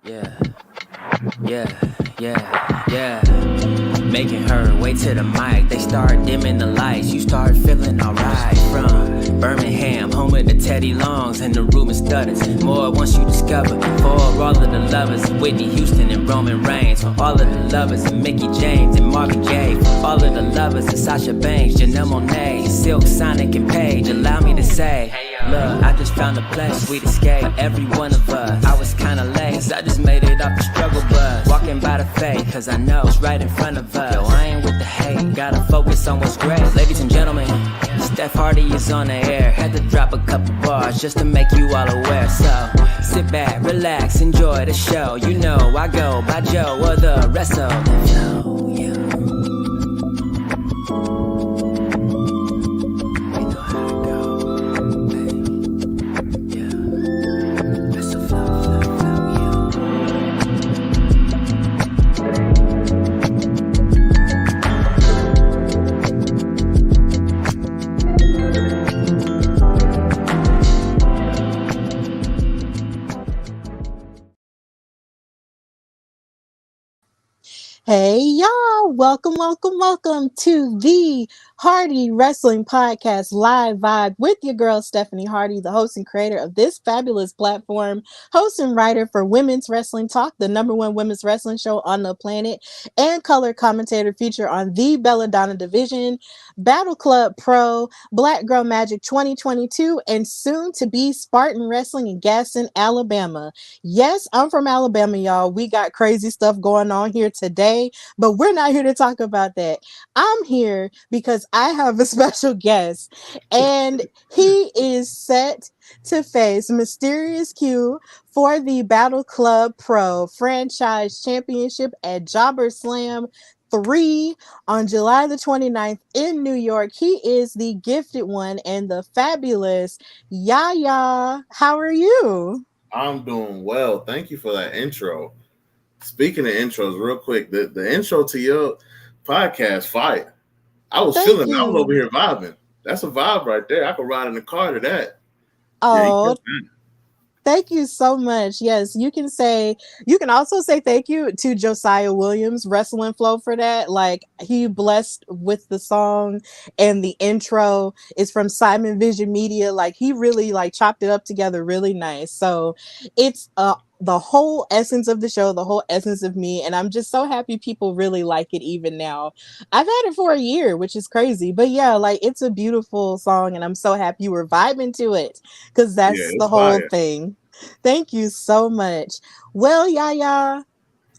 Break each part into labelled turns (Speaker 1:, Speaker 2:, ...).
Speaker 1: Yeah, yeah. Making her way to the mic. They start dimming the lights. You start feeling alright. From Birmingham, home of the Teddy Longs, and the room is stutters. More once you discover. For all of the lovers, Whitney Houston and Roman Reigns. For all of the lovers, and Mickey James and Marvin Gaye. For all of the lovers, and Sasha Banks, Janelle Monáe, Silk, Sonic, and Paige. Allow me to say, look, I just found a place, sweet escape for every one of us. I was kinda late, cause I just made it off the struggle bus. Walking by the fate, cause I know it's right in front of us. Yo, I ain't with the hate, gotta focus on what's great. Ladies and gentlemen, Steph Hardy is on the air. Had to drop a couple bars just to make you all aware. So, sit back, relax, enjoy the show. You know I go by Joe or the Wrestle.
Speaker 2: Hey y'all, welcome to the Hardy Wrestling Podcast Live Vibe with your girl Stephanie Hardy, the host and creator of this fabulous platform, host and writer for Women's Wrestling Talk, the #1 women's wrestling show on the planet, and color commentator feature on the Belladonna Division, Battle Club Pro, Black Girl Magic 2022, and soon to be Spartan Wrestling in Gaston, Alabama. Yes, I'm from Alabama, y'all. We got crazy stuff going on here today, but we're not here to talk about that. I'm here because I have a special guest, and he is set to face Mysterious Q for the Battle Club Pro Franchise Championship at Jobber Slam 3 on July the 29th in New York. He is the gifted one and the fabulous Yahya. How are you?
Speaker 3: I'm doing well. Thank you for that intro. Speaking of intros, real quick, the intro to your podcast, fire. I was
Speaker 2: Thank
Speaker 3: feeling, I was over
Speaker 2: you.
Speaker 3: here vibing. That's a vibe right there. I could ride in the car to that. Yeah, you
Speaker 2: Oh,
Speaker 3: killed that.
Speaker 2: thank you so much. Yes, you can also say thank you to Josiah Williams, Wrestling Flow, for that. Like, he blessed with the song, and the intro is from Simon Vision Media. Like, he really like chopped it up together really nice. So it's the whole essence of the show, the whole essence of me, and I'm just so happy people really like it even now. I've had it for a year, which is crazy. But yeah, like, it's a beautiful song, and I'm so happy you were vibing to it, because
Speaker 3: Yeah,
Speaker 2: that's the
Speaker 3: it's
Speaker 2: whole
Speaker 3: fire.
Speaker 2: thing. Thank you so much. Well, Yaya,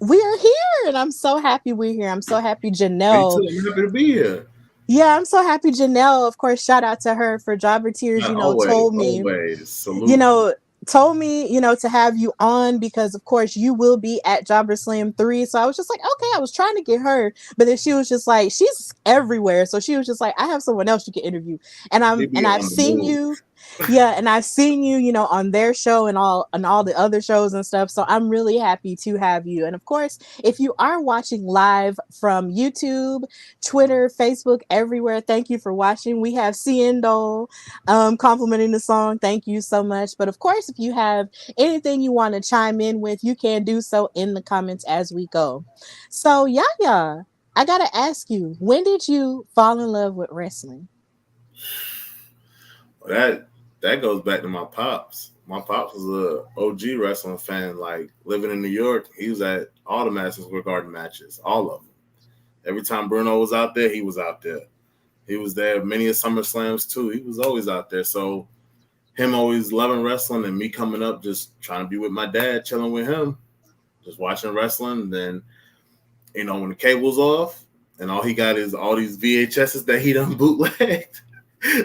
Speaker 2: we are here, and I'm so happy we're here. I'm so happy
Speaker 3: Me
Speaker 2: Janelle.
Speaker 3: too. I'm happy to be here.
Speaker 2: Yeah, I'm so happy Janelle, of course, shout out to her for Jobber Tears,
Speaker 3: Not
Speaker 2: told
Speaker 3: always,
Speaker 2: me,
Speaker 3: always.
Speaker 2: you
Speaker 3: Salute.
Speaker 2: know, to have you on because, of course, you will be at Jobber Slam 3. So I was just like, okay, I was trying to get her, but then she was just like, she's everywhere. So she was just like, I have someone else you can interview. And
Speaker 3: He be
Speaker 2: I've
Speaker 3: on the
Speaker 2: seen
Speaker 3: move.
Speaker 2: you. Yeah, and I've seen you, on their show and all the other shows and stuff. So I'm really happy to have you. And of course, if you are watching live from YouTube, Twitter, Facebook, everywhere, thank you for watching. We have Ciendo complimenting the song. Thank you so much. But of course, if you have anything you want to chime in with, you can do so in the comments as we go. So, Yaya, I got to ask you, when did you fall in love with wrestling?
Speaker 3: That goes back to my pops. My pops was a OG wrestling fan. Like living in New York, he was at all the Madison Square Garden matches, all of them. Every time Bruno was out there, he was out there. He was there many of Summer Slams too. He was always out there. So him always loving wrestling and me coming up just trying to be with my dad, chilling with him, just watching wrestling. And then, when the cable's off and all he got is all these VHSs that he done bootlegged.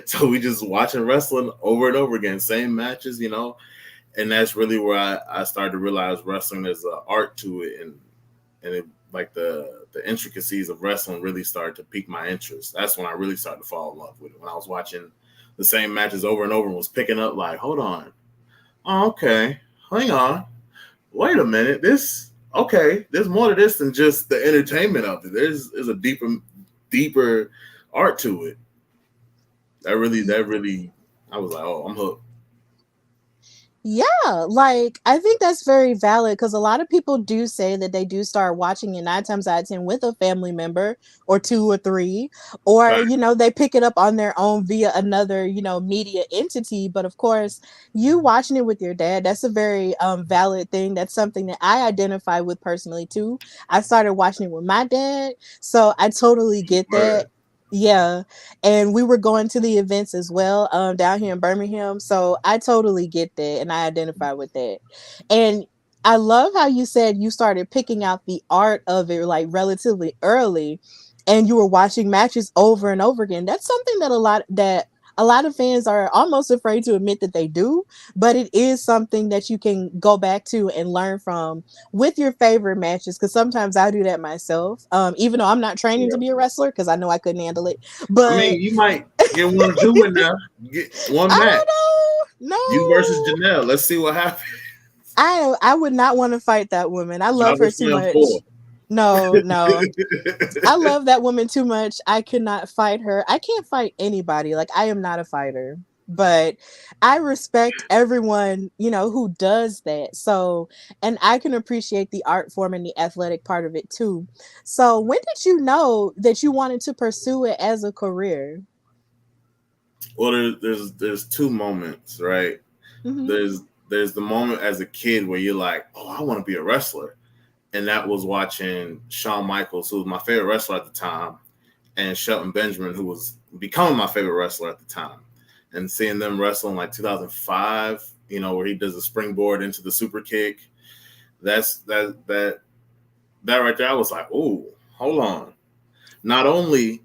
Speaker 3: So we just watching wrestling over and over again, same matches. And that's really where I started to realize wrestling there's an art to it, and it, like the intricacies of wrestling really started to pique my interest. That's when I really started to fall in love with it. When I was watching the same matches over and over and was picking up like, hold on, oh, okay, hang on, wait a minute, there's more to this than just the entertainment of it. There's a deeper art to it. That really, I was like, oh, I'm hooked.
Speaker 2: Yeah, like I think that's very valid because a lot of people do say that they do start watching it 9 times out of 10 with a family member or two or three, or
Speaker 3: Right.
Speaker 2: they pick it up on their own via another media entity. But of course, you watching it with your dad, that's a very valid thing. That's something that I identify with personally too. I started watching it with my dad, so I totally get that.
Speaker 3: Word.
Speaker 2: Yeah, and we were going to the events as well down here in Birmingham, so I totally get that and I identify with that. And I love how you said you started picking out the art of it like relatively early, and you were watching matches over and over again. That's something that a lot of fans are almost afraid to admit that they do, but it is something that you can go back to and learn from with your favorite matches, because sometimes I do that myself, even though I'm not training to
Speaker 3: Yeah.
Speaker 2: be a wrestler because I know I couldn't handle it.
Speaker 3: I
Speaker 2: But
Speaker 3: mean, you might get one or two in there. Get one
Speaker 2: I
Speaker 3: match.
Speaker 2: don't know.
Speaker 3: You versus
Speaker 2: No.
Speaker 3: Janelle. Let's see what happens.
Speaker 2: I would not want to fight that woman. I
Speaker 3: Not
Speaker 2: love her
Speaker 3: with
Speaker 2: too
Speaker 3: Slam 4.
Speaker 2: much. No, no. I love that woman too much. I cannot fight her. I can't fight anybody. Like I am not a fighter. But I respect everyone, who does that. So, and I can appreciate the art form and the athletic part of it too. So, when did you know that you wanted to pursue it as a career?
Speaker 3: Well, there's two moments, right?
Speaker 2: Hmm.
Speaker 3: There's the moment as a kid where you're like, oh, I want to be a wrestler, and that was watching Shawn Michaels, who was my favorite wrestler at the time, and Shelton Benjamin, who was becoming my favorite wrestler at the time, and seeing them wrestle in like 2005, where he does a springboard into the super kick. That's that right there. I was like, oh, hold on. Not only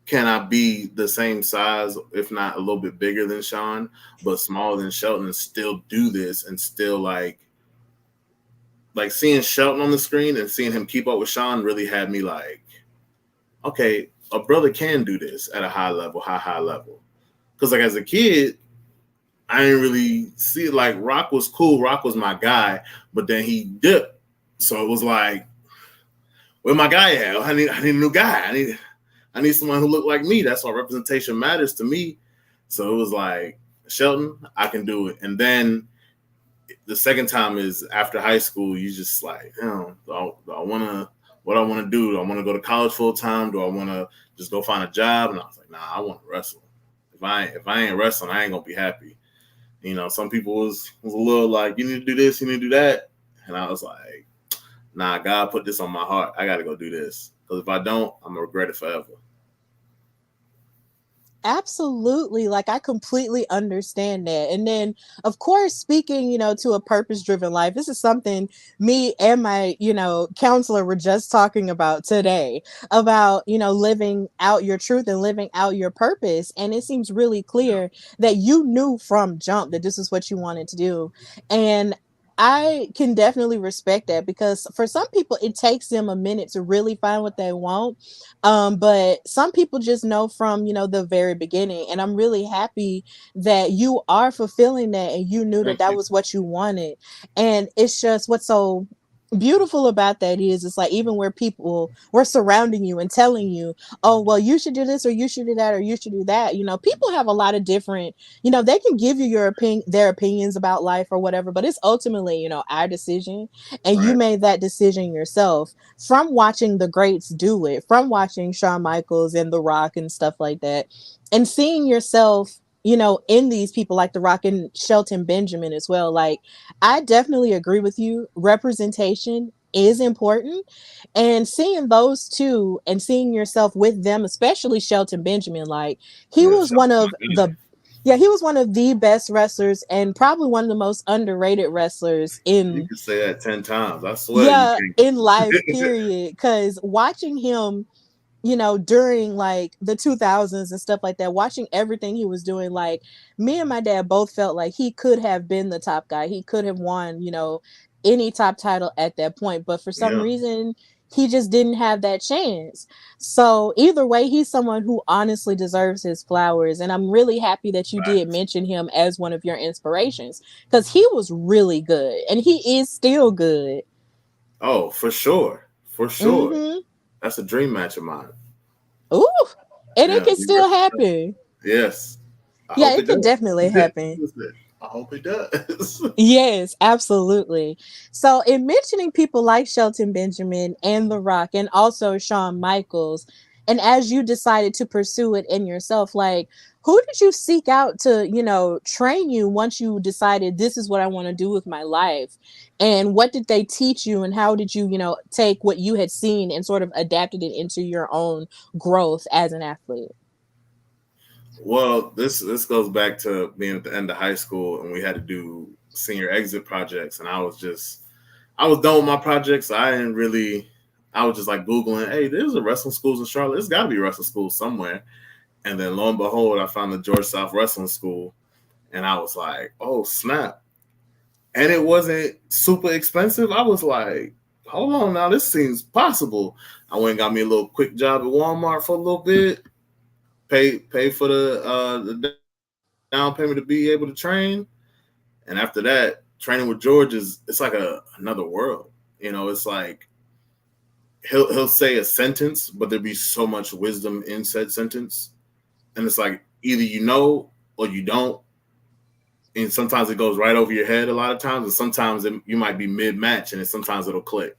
Speaker 3: can I be the same size, if not a little bit bigger than Sean, but smaller than Shelton, and still do this, and still like seeing Shelton on the screen and seeing him keep up with Sean really had me like, okay, a brother can do this at a high level. Because like as a kid, I didn't really see it. Like Rock was cool, Rock was my guy, but then he dipped, so it was like, where my guy at? I need a new guy. I need someone who looked like me. That's why representation matters to me. So it was like, Shelton, I can do it. And then the second time is after high school. You just like, do I want to? What I want to do? Do I want to go to college full time? Do I want to just go find a job? And I was like, nah, I want to wrestle. If I ain't wrestling, I ain't gonna be happy. Some people was a little like, you need to do this, you need to do that, and I was like, nah, God put this on my heart. I got to go do this, because if I don't, I'm gonna regret it forever.
Speaker 2: Absolutely. Like I completely understand that. And then of course, speaking, to a purpose driven life, this is something me and my, counselor were just talking about today about, living out your truth and living out your purpose. And it seems really
Speaker 3: Yeah.
Speaker 2: clear that you knew from jump that this is what you wanted to do. And I can definitely respect that because for some people it takes them a minute to really find what they want, but some people just know from, the very beginning. And I'm really happy that you are fulfilling that and you knew that
Speaker 3: Thank
Speaker 2: that
Speaker 3: you.
Speaker 2: was what you wanted. And it's just what's so beautiful about that is it's like even where people were surrounding you and telling you, oh well, you should do this or you should do that or you should do that, people have a lot of different, they can give you their opinions about life or whatever, but it's ultimately, our decision, and you
Speaker 3: Right.
Speaker 2: made that decision yourself from watching the greats do it, from watching Shawn Michaels and The Rock and stuff like that, and seeing yourself, in these people like The Rock and Shelton Benjamin as well. Like, I definitely agree with you. Representation is important. And seeing those two and seeing yourself with them, especially Shelton Benjamin, like, he
Speaker 3: Yeah.
Speaker 2: was
Speaker 3: Shelton's
Speaker 2: one
Speaker 3: my
Speaker 2: of
Speaker 3: guy.
Speaker 2: the yeah, he was one of the best wrestlers and probably one of the most underrated wrestlers
Speaker 3: You
Speaker 2: in
Speaker 3: can say that 10 times. I swear you
Speaker 2: yeah,
Speaker 3: can.
Speaker 2: in life, period. Because watching him, during like the 2000s and stuff like that, watching everything he was doing, like me and my dad both felt like he could have been the top guy. He could have won, any top title at that point. But for some
Speaker 3: Yeah.
Speaker 2: reason, he just didn't have that chance. So either way, he's someone who honestly deserves his flowers. And I'm really happy that you did
Speaker 3: Facts.
Speaker 2: mention him as one of your inspirations because he was really good and he is still good.
Speaker 3: Oh, for sure. For sure.
Speaker 2: Mm-hmm.
Speaker 3: That's a dream match of mine.
Speaker 2: Ooh. And it
Speaker 3: Yeah.
Speaker 2: can
Speaker 3: We
Speaker 2: still
Speaker 3: versus Shelton.
Speaker 2: happen.
Speaker 3: Yes. I
Speaker 2: Yeah,
Speaker 3: hope
Speaker 2: it
Speaker 3: it
Speaker 2: could
Speaker 3: does.
Speaker 2: definitely happen.
Speaker 3: I hope it does.
Speaker 2: Yes, absolutely. So, in mentioning people like Shelton Benjamin and The Rock, and also Shawn Michaels, and as you decided to pursue it in yourself, like, who did you seek out to, train you once you decided this is what I want to do with my life? And what did they teach you? And how did you, take what you had seen and sort of adapted it into your own growth as an athlete?
Speaker 3: Well, this goes back to being at the end of high school, and we had to do senior exit projects, and I was done with my projects. I didn't really. I was just like Googling, hey, there's a wrestling schools in Charlotte. There's got to be wrestling schools somewhere. And then lo and behold, I found the George South Wrestling School, and I was like, oh snap! And it wasn't super expensive. I was like, hold on now, this seems possible. I went and got me a little quick job at Walmart for a little bit, pay for the down payment to be able to train, and after that, training with George it's like another world. It's like he'll say a sentence, but there'll be so much wisdom in said sentence, and it's like either you know or you don't. And sometimes it goes right over your head a lot of times, and sometimes you might be mid-match, and sometimes it'll click.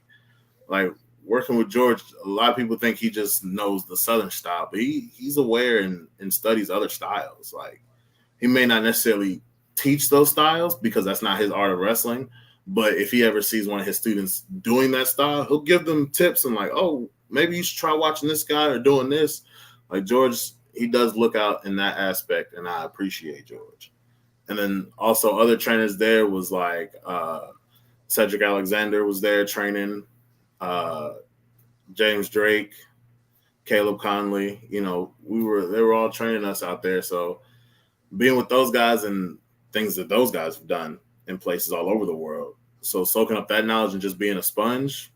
Speaker 3: Like working with George, a lot of people think he just knows the Southern style, but he's aware and studies other styles. Like he may not necessarily teach those styles because that's not his art of wrestling, but if he ever sees one of his students doing that style, he'll give them tips and like, oh, maybe you should try watching this guy or doing this. Like George, he does look out in that aspect, and I appreciate George. And then also other trainers there was like Cedric Alexander was there training, uh, James Drake, Caleb Conley. They were all training us out there. So being with those guys and things that those guys have done in places all over the world. So soaking up that knowledge and just being a sponge.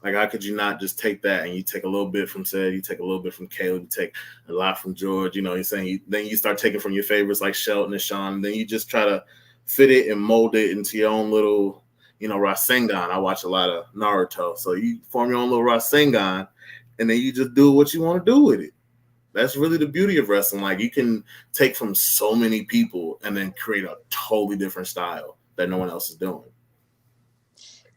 Speaker 3: Like, how could you not just take that and you take a little bit from Ced, you take a little bit from Caleb, you take a lot from George, you're saying then you start taking from your favorites like Shelton and Shawn, and then you just try to fit it and mold it into your own little, Rasengan. I watch a lot of Naruto. So you form your own little Rasengan, and then you just do what you want to do with it. That's really the beauty of wrestling. Like, you can take from so many people and then create a totally different style that no one else is doing.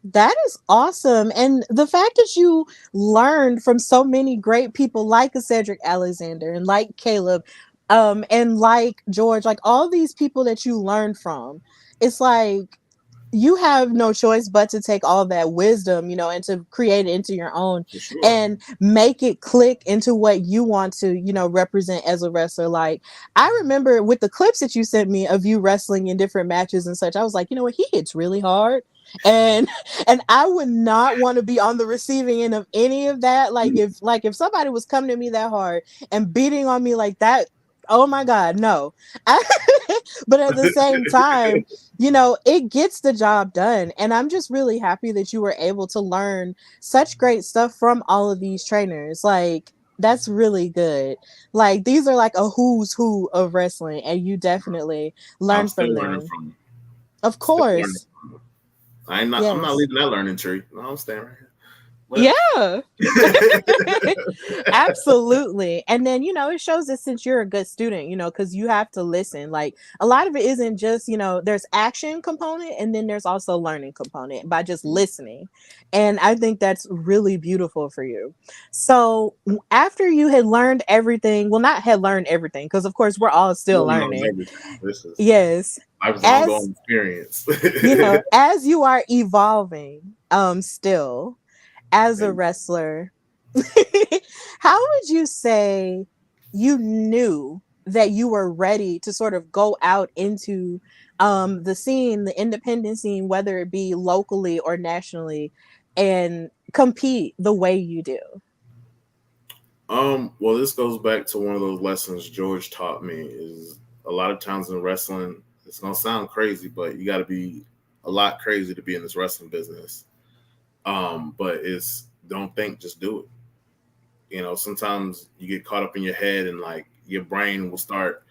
Speaker 2: That is awesome. And the fact that you learned from so many great people like a Cedric Alexander and like Caleb, and like George, like all these people that you learned from, it's like you have no choice but to take all that wisdom, and to create it into your own
Speaker 3: For sure.
Speaker 2: and make it click into what you want to, represent as a wrestler. Like, I remember with the clips that you sent me of you wrestling in different matches and such, I was like, you know what, he hits really hard. And I would not want to be on the receiving end of any of that. Like if somebody was coming to me that hard and beating on me like that, oh my God, no. But at the same time, it gets the job done. And I'm just really happy that you were able to learn such great stuff from all of these trainers. Like, that's really good. Like, these are like a who's who of wrestling, and you definitely
Speaker 3: I'm
Speaker 2: learn
Speaker 3: still
Speaker 2: from
Speaker 3: learning
Speaker 2: them.
Speaker 3: from them.
Speaker 2: Of
Speaker 3: Still learning
Speaker 2: course.
Speaker 3: from them. I'm not
Speaker 2: Yes.
Speaker 3: leaving that learning tree. No, I'm staying right here.
Speaker 2: Yeah. Absolutely. And then, it shows that since you're a good student, because you have to listen. Like, a lot of it isn't just, there's action component, and then there's also learning component by just listening. And I think that's really beautiful for you. So after you had learned everything, well, not had learned everything, because of course we're all still
Speaker 3: Nobody knows
Speaker 2: learning.
Speaker 3: everything. This is
Speaker 2: Yes.
Speaker 3: life is an
Speaker 2: As
Speaker 3: ongoing experience.
Speaker 2: as you are evolving, still as a wrestler, how would you say you knew that you were ready to sort of go out into the scene, the independent scene, whether it be locally or nationally, and compete the way you do?
Speaker 3: Well, this goes back to one of those lessons George taught me is a lot of times in wrestling, it's gonna sound crazy, but you gotta be a lot crazy to be in this wrestling business. But it's don't think, just do it. Sometimes you get caught up in your head and like your brain will start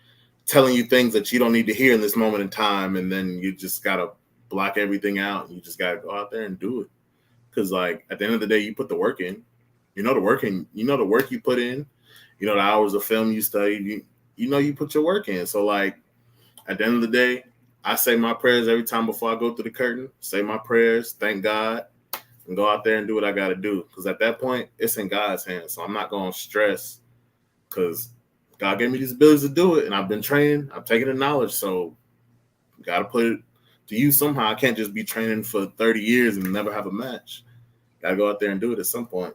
Speaker 3: telling you things that you don't need to hear in this moment in time, and then you just gotta block everything out and you just gotta go out there and do it. Because like at the end of the day, you put the work in. The work you put in, the hours of film you studied, you put your work in. So like At the end of the day, I say my prayers every time before I go through the curtain. Say my prayers, thank God, and go out there and do what I got to do. Because at that point, it's in God's hands. So I'm not going to stress because God gave me these abilities to do it, and I've been training. I've taken the knowledge, so got to put it to use somehow. I can't just be training for 30 years and never have a match. Got to go out there and do it at some point.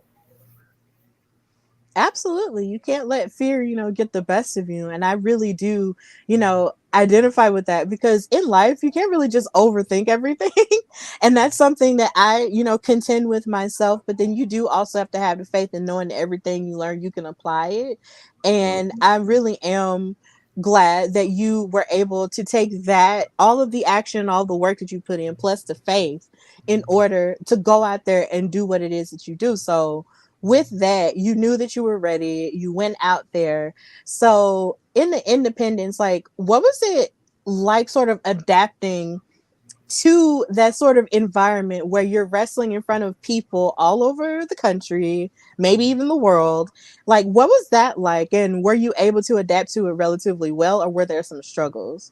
Speaker 2: Absolutely. You can't let fear, get the best of you. And I really do, identify with that because in life, you can't really just overthink everything. And that's something that I, contend with myself. But then you do also have to have the faith in knowing that everything you learn, you can apply it. And
Speaker 3: Mhm.
Speaker 2: I really am glad that you were able to take that, all of the action, all the work that you put in, plus the faith in order to go out there and do what it is that you do. So, with that, you knew that you were ready. You went out there. So in the independence, like, what was it like sort of adapting to that sort of environment where you're wrestling in front of people all over the country, maybe even the world? Like, what was that like? And were you able to adapt to it relatively well, or were there some struggles?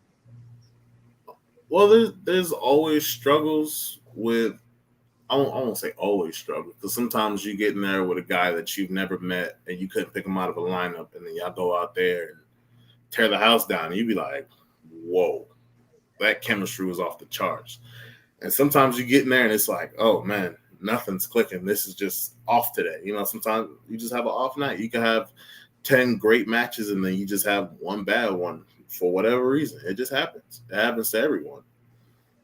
Speaker 3: Well, there's always struggles with. I won't say always struggle because sometimes you get in there with a guy that you've never met and you couldn't pick him out of a lineup, and then y'all go out there and tear the house down, and you be like, "Whoa, that chemistry was off the charts." And sometimes you get in there and it's like, "Oh man, nothing's clicking. This is just off today." Sometimes you just have an off night. You can have 10 great matches and then you just have one bad one for whatever reason. It just happens. It happens to everyone.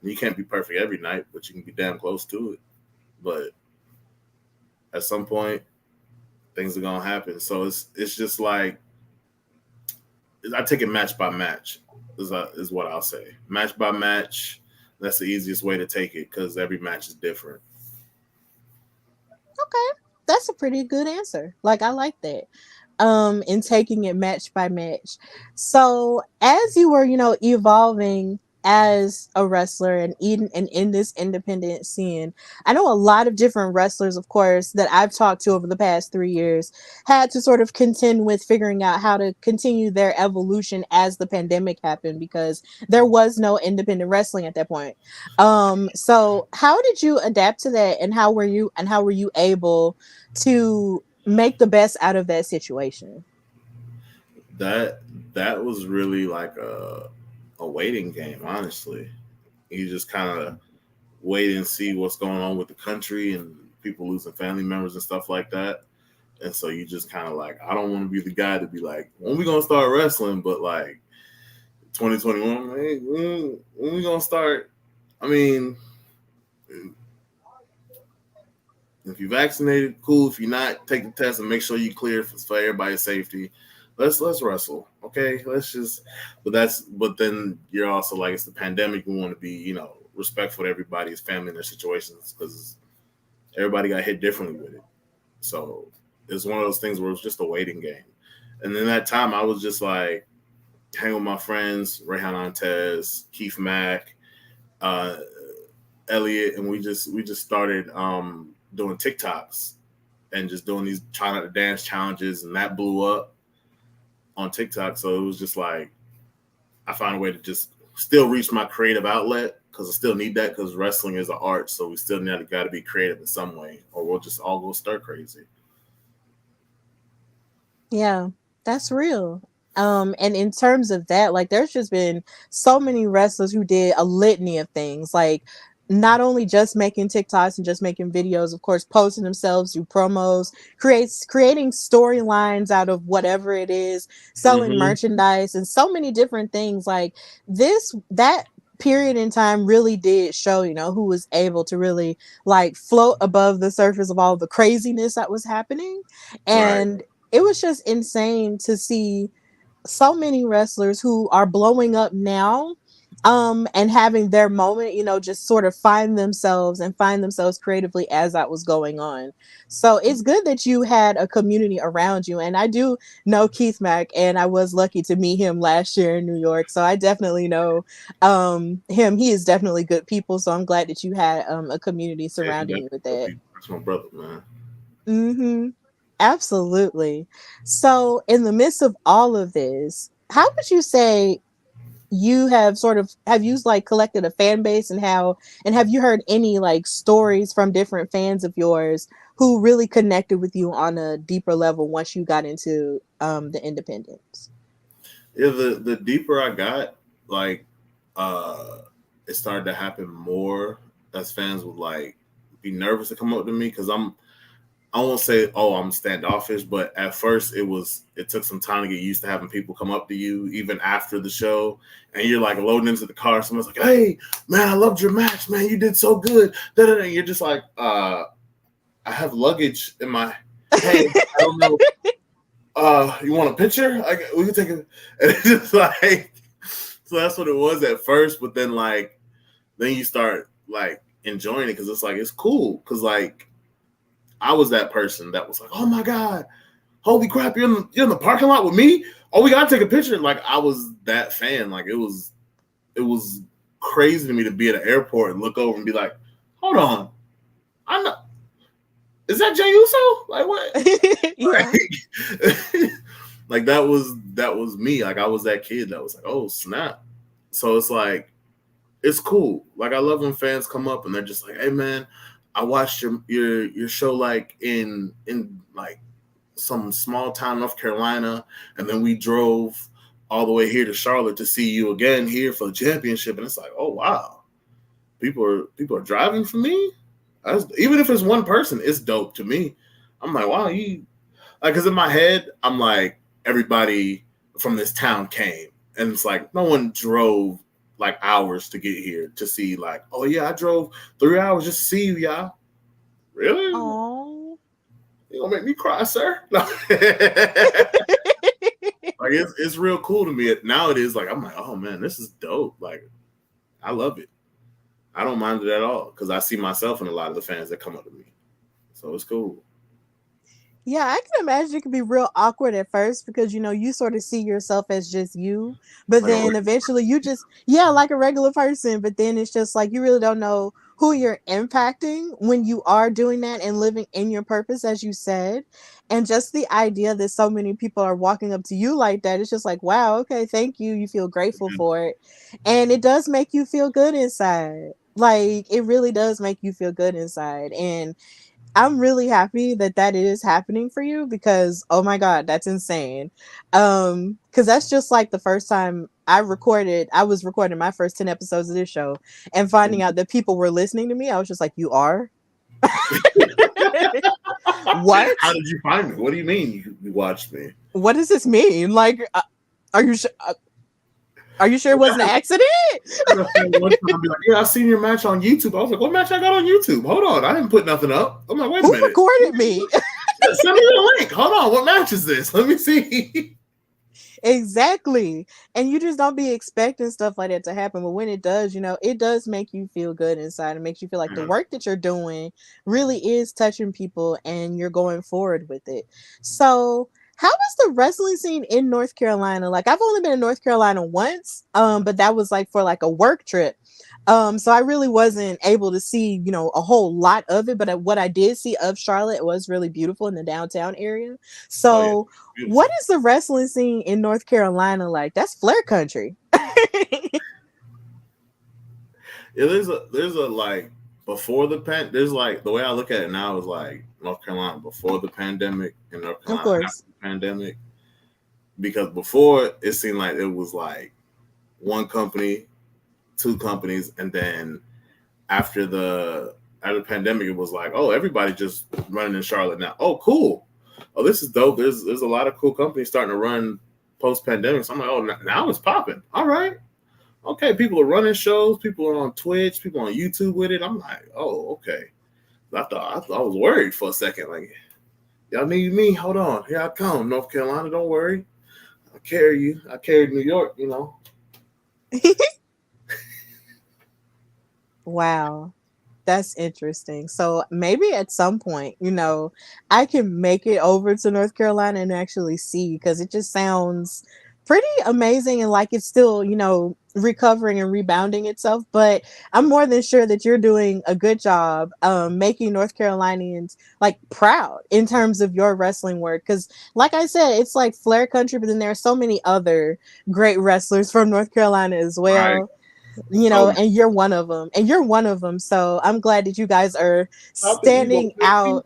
Speaker 3: You can't be perfect every night, but you can be damn close to it. But at some point, things are gonna happen. So it's just like I take it match by match is what I'll say. Match by match. That's the easiest way to take it because every match is different.
Speaker 2: Okay, that's a pretty good answer. Like, I like that. In taking it match by match. So as you were, evolving as a wrestler and in this independent scene, I know a lot of different wrestlers, of course, that I've talked to over the past 3 years had to sort of contend with figuring out how to continue their evolution as the pandemic happened because there was no independent wrestling at that point. So how did you adapt to that, and how were you able to make the best out of that situation?
Speaker 3: That that was really like a waiting game, honestly. You just kind of wait and see what's going on with the country and people losing family members and stuff like that. And so you just kind of like, I don't want to be the guy to be like, when we gonna start wrestling? But like 2021, when we gonna start? I mean, if you're vaccinated, cool. If you're not, take the test and make sure you clear for everybody's safety. Let's wrestle, okay? Let's just. But then you're also like it's the pandemic. We want to be respectful to everybody's family and their situations because everybody got hit differently with it. So it's one of those things where it's just a waiting game. And then that time I was just like hang with my friends, Rayhan Antez, Keith Mack, uh, Elliot, and we just started doing TikToks and just doing these trying not to dance challenges, and that blew up on TikTok. So it was just like I found a way to just still reach my creative outlet because I still need that because wrestling is an art, so we still got to be creative in some way, or we'll just all go stir crazy.
Speaker 2: Yeah, that's real. And in terms of that, like, there's just been so many wrestlers who did a litany of things, like not only just making TikToks and just making videos, of course, posting themselves, do promos, creating storylines out of whatever it is, selling
Speaker 3: Mm-hmm.
Speaker 2: merchandise, and so many different things. Like, that period in time really did show, who was able to really like float above the surface of all the craziness that was happening.
Speaker 3: Right.
Speaker 2: And it was just insane to see so many wrestlers who are blowing up now, and having their moment, just sort of find themselves creatively as that was going on. So it's good that you had a community around you. And I do know Keith Mack, and I was lucky to meet him last year in New York, so I definitely know him. He is definitely good people, so I'm glad that you had a community
Speaker 3: Yeah,
Speaker 2: surrounding you with that.
Speaker 3: that's my brother, man.
Speaker 2: Mm-hmm. Absolutely. So, in the midst of all of this, how would you say? you have you like collected a fan base, and have you heard any like stories from different fans of yours who really connected with you on a deeper level once you got into the independents?
Speaker 3: Yeah, the deeper I got, like, uh, it started to happen more as fans would like be nervous to come up to me because I won't say, oh, I'm standoffish, but at first it took some time to get used to having people come up to you even after the show, and you're like loading into the car. Someone's like, "Hey, man, I loved your match, man. You did so good." Da-da-da. And you're just like, I have luggage in my hand. I don't know. You want a picture? We can take a. And it's just like, so that's what it was at first, but then like, then you start like enjoying it because it's like it's cool because like I was that person that was like, oh my god, holy crap, you're in the parking lot with me. Oh, we gotta take a picture. Like I was that fan. Like it was crazy to me to be at an airport and look over and be like, hold on, I'm not. Is that Jey Uso? Like what?
Speaker 2: Yeah.
Speaker 3: Like that was me. Like I was that kid that was like, oh snap. So it's like it's cool. Like I love when fans come up and they're just like, hey man, I watched your show like in like some small town, North Carolina, and then we drove all the way here to Charlotte to see you again here for the championship. And it's like, oh wow, people are driving for me. Even if it's one person, it's dope to me. I'm like, wow, you like, because in my head, I'm like, everybody from this town came, and it's like no one drove like hours to get here to see. Like, oh yeah, I drove 3 hours just to see you, y'all. Really?
Speaker 2: Oh.
Speaker 3: You gonna make me cry, sir? No. Like it's real cool to me. Now it is like I'm like, oh man, this is dope. Like I love it. I don't mind it at all because I see myself in a lot of the fans that come up to me. So it's cool.
Speaker 2: Yeah, I can imagine it could be real awkward at first because you sort of see yourself as just you, but
Speaker 3: Like
Speaker 2: then eventually you just like a regular person, but then it's just like you really don't know who you're impacting when you are doing that and living in your purpose as you said. And just the idea that so many people are walking up to you like that, it's just like, wow, okay, thank you. You feel grateful for it. And it does make you feel good inside. Like it really does make you feel good inside. And I'm really happy that that is happening for you because oh my god, that's insane. Cuz that's just like the first time I was recording my first 10 episodes of this show and finding out that people were listening to me. I was just like, "You are?" What?
Speaker 3: How did you find me? What do you mean you watched me?
Speaker 2: What does this mean? Like are you sure are you sure it wasn't an accident?
Speaker 3: One time I'd be like, yeah, I seen your match on YouTube. I was like, what match I got on YouTube? Hold on, I didn't put nothing up. I'm like, wait a
Speaker 2: Who
Speaker 3: minute.
Speaker 2: recorded me?
Speaker 3: Send me the link. Hold on, what match is this? Let me see.
Speaker 2: Exactly. And you just don't be expecting stuff like that to happen. But when it does, it does make you feel good inside. It makes you feel like the work that you're doing really is touching people and you're going forward with it. So, how is the wrestling scene in North Carolina? Like, I've only been in North Carolina once, but that was like for like a work trip. So I really wasn't able to see, a whole lot of it, but what I did see of Charlotte was really beautiful in the downtown area. So,
Speaker 3: Yeah,
Speaker 2: what is the wrestling scene in North Carolina like? That's Flair country.
Speaker 3: yeah, there's a like before there's like the way I look at it now is like North Carolina before the pandemic and North
Speaker 2: Of
Speaker 3: Carolina
Speaker 2: course.
Speaker 3: after the pandemic. Because before it seemed like it was like one company, two companies, and then after the pandemic, it was like, oh, everybody just running in Charlotte now. Oh, cool. Oh, this is dope. There's a lot of cool companies starting to run post pandemic. So I'm like, oh, now it's popping. All right. Okay, people are running shows. People are on Twitch. People on YouTube with it. I'm like, oh, okay. I thought I was worried for a second. Like, y'all need me? Hold on. Here I come. North Carolina, don't worry. I carry you. I carried New York,
Speaker 2: Wow. That's interesting. So maybe at some point, I can make it over to North Carolina and actually see because it just sounds pretty amazing, and like it's still, recovering and rebounding itself. But I'm more than sure that you're doing a good job making North Carolinians like proud in terms of your wrestling work. Because like I said, it's like Flair country, but then there are so many other great wrestlers from North Carolina as
Speaker 3: Right.
Speaker 2: well.
Speaker 3: So
Speaker 2: And you're one of them. And you're one of them. So I'm glad that you guys are
Speaker 3: I think you gonna
Speaker 2: standing out.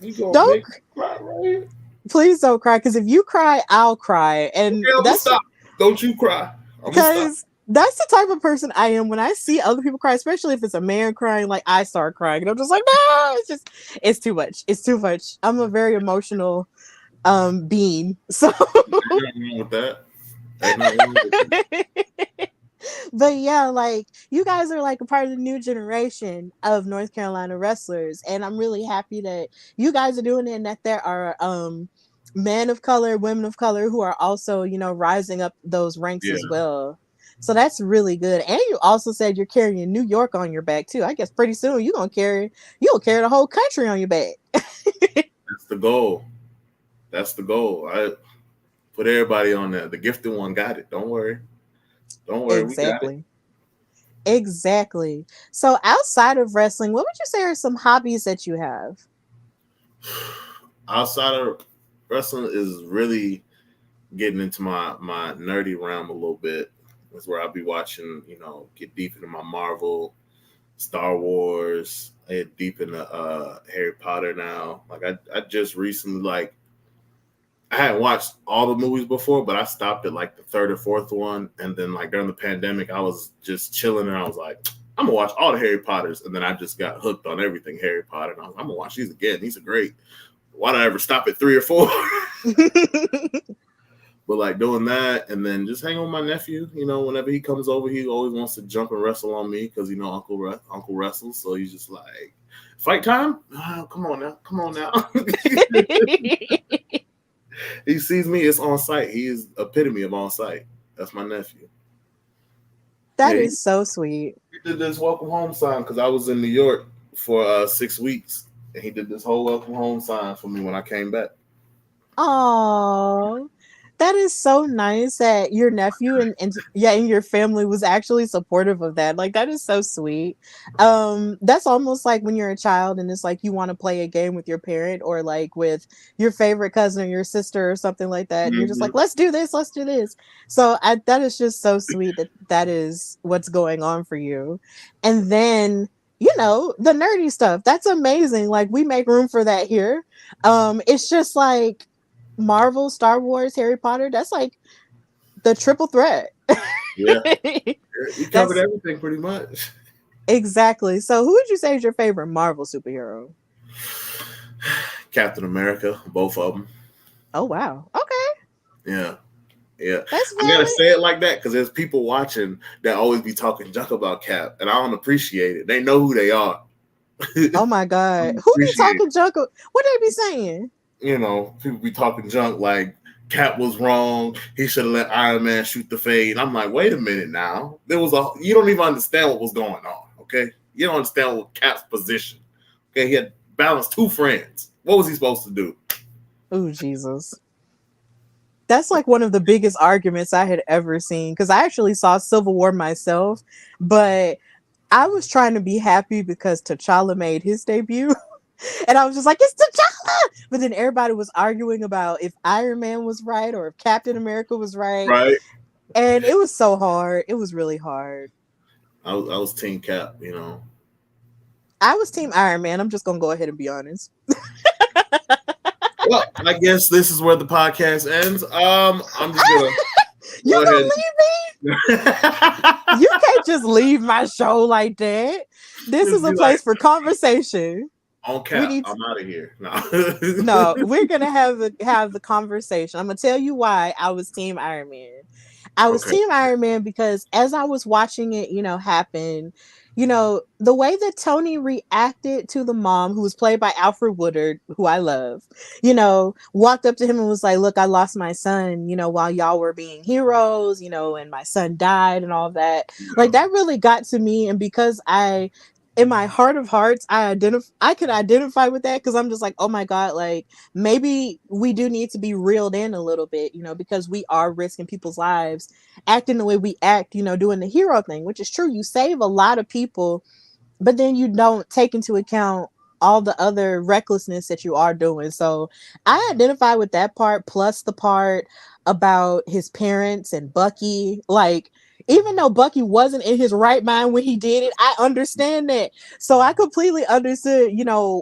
Speaker 3: make
Speaker 2: Don't
Speaker 3: me cry, right?
Speaker 2: Please don't cry, because if you cry, I'll cry. And
Speaker 3: Okay, I'm gonna
Speaker 2: that's
Speaker 3: stop. Don't you cry. I'm gonna stop.
Speaker 2: because that's the type of person I am. When I see other people cry, especially if it's a man crying, like I start crying, and I'm just like, no, it's too much. It's too much. I'm a very emotional being. So
Speaker 3: Ain't nothing wrong with that. Ain't nothing wrong with it.
Speaker 2: but yeah, like you guys are like a part of the new generation of North Carolina wrestlers, and I'm really happy that you guys are doing it, and that there are men of color, women of color who are also, rising up those ranks
Speaker 3: Yeah.
Speaker 2: as well. So that's really good. And you also said you're carrying New York on your back too. I guess pretty soon you'll carry the whole country on your back.
Speaker 3: That's the goal. That's the goal. I put everybody on there. The gifted one got it. Don't worry. Don't worry. We got it.
Speaker 2: Exactly. So outside of wrestling, what would you say are some hobbies that you have?
Speaker 3: Outside of wrestling is really getting into my nerdy realm a little bit. That's where I'll be watching, get deep into my Marvel, Star Wars, I get deep into Harry Potter now. Like I just recently, like, I hadn't watched all the movies before, but I stopped at like the third or fourth one. And then like during the pandemic, I was just chilling and I was like, I'm gonna watch all the Harry Potters. And then I just got hooked on everything Harry Potter. And I was like, I'm gonna watch these again. These are great. Why did I ever stop at 3 or 4? But like doing that and then just hanging with my nephew, whenever he comes over, he always wants to jump and wrestle on me because Uncle wrestles. So he's just like, fight time? Oh, come on now. He sees me, it's on site. He is epitome of on site. That's my nephew.
Speaker 2: That is so sweet.
Speaker 3: He did this welcome home sign because I was in New York for 6 weeks, and he did this whole welcome home sign for me when I came back.
Speaker 2: Oh, that is so nice that your nephew and your family was actually supportive of that. Like that is so sweet. That's almost like when you're a child and it's like you want to play a game with your parent or like with your favorite cousin or your sister or something like that. And you're just like, let's do this. So that is just so sweet that is what's going on for you. And then, the nerdy stuff, that's amazing. Like we make room for that here. It's just like Marvel, Star Wars, Harry Potter, that's like the triple threat.
Speaker 3: Yeah. You covered everything pretty much.
Speaker 2: Exactly. So who would you say is your favorite Marvel superhero?
Speaker 3: Captain America, both of them.
Speaker 2: Oh, wow. Okay.
Speaker 3: Yeah.
Speaker 2: That's
Speaker 3: I gotta say it like that because there's people watching that always be talking junk about Cap, and I don't appreciate it. They know who they are.
Speaker 2: Oh my God. Who be talking junk? What they be saying?
Speaker 3: People be talking junk like Cap was wrong. He should have let Iron Man shoot the fade. I'm like, wait a minute now. You don't even understand what was going on, okay? You don't understand what Cap's position. Okay, he had balanced 2 friends. What was he supposed to do?
Speaker 2: Oh, Jesus. That's like one of the biggest arguments I had ever seen because I actually saw Civil War myself, but I was trying to be happy because T'Challa made his debut. And I was just like, it's T'Challa! But then everybody was arguing about if Iron Man was right or if Captain America was right.
Speaker 3: Right.
Speaker 2: And it was so hard. It was really hard.
Speaker 3: I was Team Cap,
Speaker 2: I was Team Iron Man. I'm just going to go ahead and be honest.
Speaker 3: Well, I guess this is where the podcast ends. I'm just going to...
Speaker 2: You gonna leave me? You can't just leave my show like that. This is a place for conversation.
Speaker 3: On Cap, I'm out of here.
Speaker 2: No, we're gonna have the conversation. I'm gonna tell you why I was Team Iron Man. I was Team Iron Man because as I was watching it, happen, the way that Tony reacted to the mom, who was played by Alfred Woodard, who I love, walked up to him and was like, look, I lost my son, while y'all were being heroes, and my son died and all that. Like that really got to me. And because I in my heart of hearts, I could identify with that, because I'm just like, oh my god, like maybe we do need to be reeled in a little bit, because we are risking people's lives, acting the way we act, doing the hero thing, which is true. You save a lot of people, but then you don't take into account all the other recklessness that you are doing. So I identify with that part, plus the part about his parents and Bucky. Like, even though Bucky wasn't in his right mind when he did it, I understand that. So I completely understood,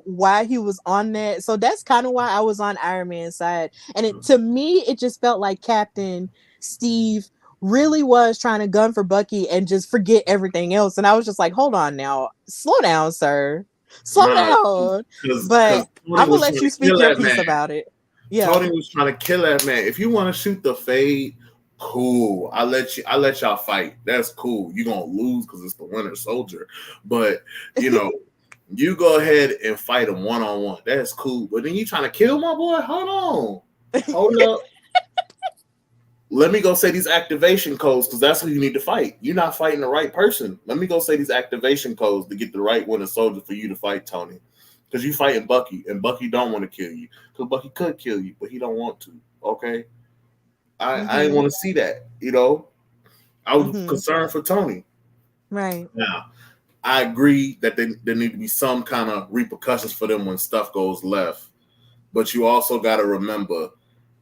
Speaker 2: why he was on that. So that's kind of why I was on Iron Man's side. And to me, it just felt like Captain Steve really was trying to gun for Bucky and just forget everything else. And I was just like, hold on now. Slow down, sir. Slow
Speaker 3: Nah,
Speaker 2: down.
Speaker 3: because
Speaker 2: But
Speaker 3: Tony
Speaker 2: I'm gonna
Speaker 3: was
Speaker 2: let
Speaker 3: trying
Speaker 2: you
Speaker 3: to kill
Speaker 2: speak your
Speaker 3: that
Speaker 2: piece
Speaker 3: man.
Speaker 2: about it. Yeah.
Speaker 3: Tony was trying to kill that man. If you want to shoot the fade, cool. I let y'all fight. That's cool. You gonna lose because it's the Winter Soldier, but you go ahead and fight him one-on-one. That's cool. But then you trying to kill my boy? Hold up. Let me go say these activation codes, because that's who you need to fight. You're not fighting the right person. Let me go say these activation codes to get the right Winter Soldier for you to fight Tony. Because you fighting Bucky, and Bucky don't want to kill you. Because Bucky could kill you, but he don't want to. Okay? I didn't want to see that. I was concerned for Tony.
Speaker 2: Right.
Speaker 3: Now, I agree that there need to be some kind of repercussions for them when stuff goes left. But you also got to remember,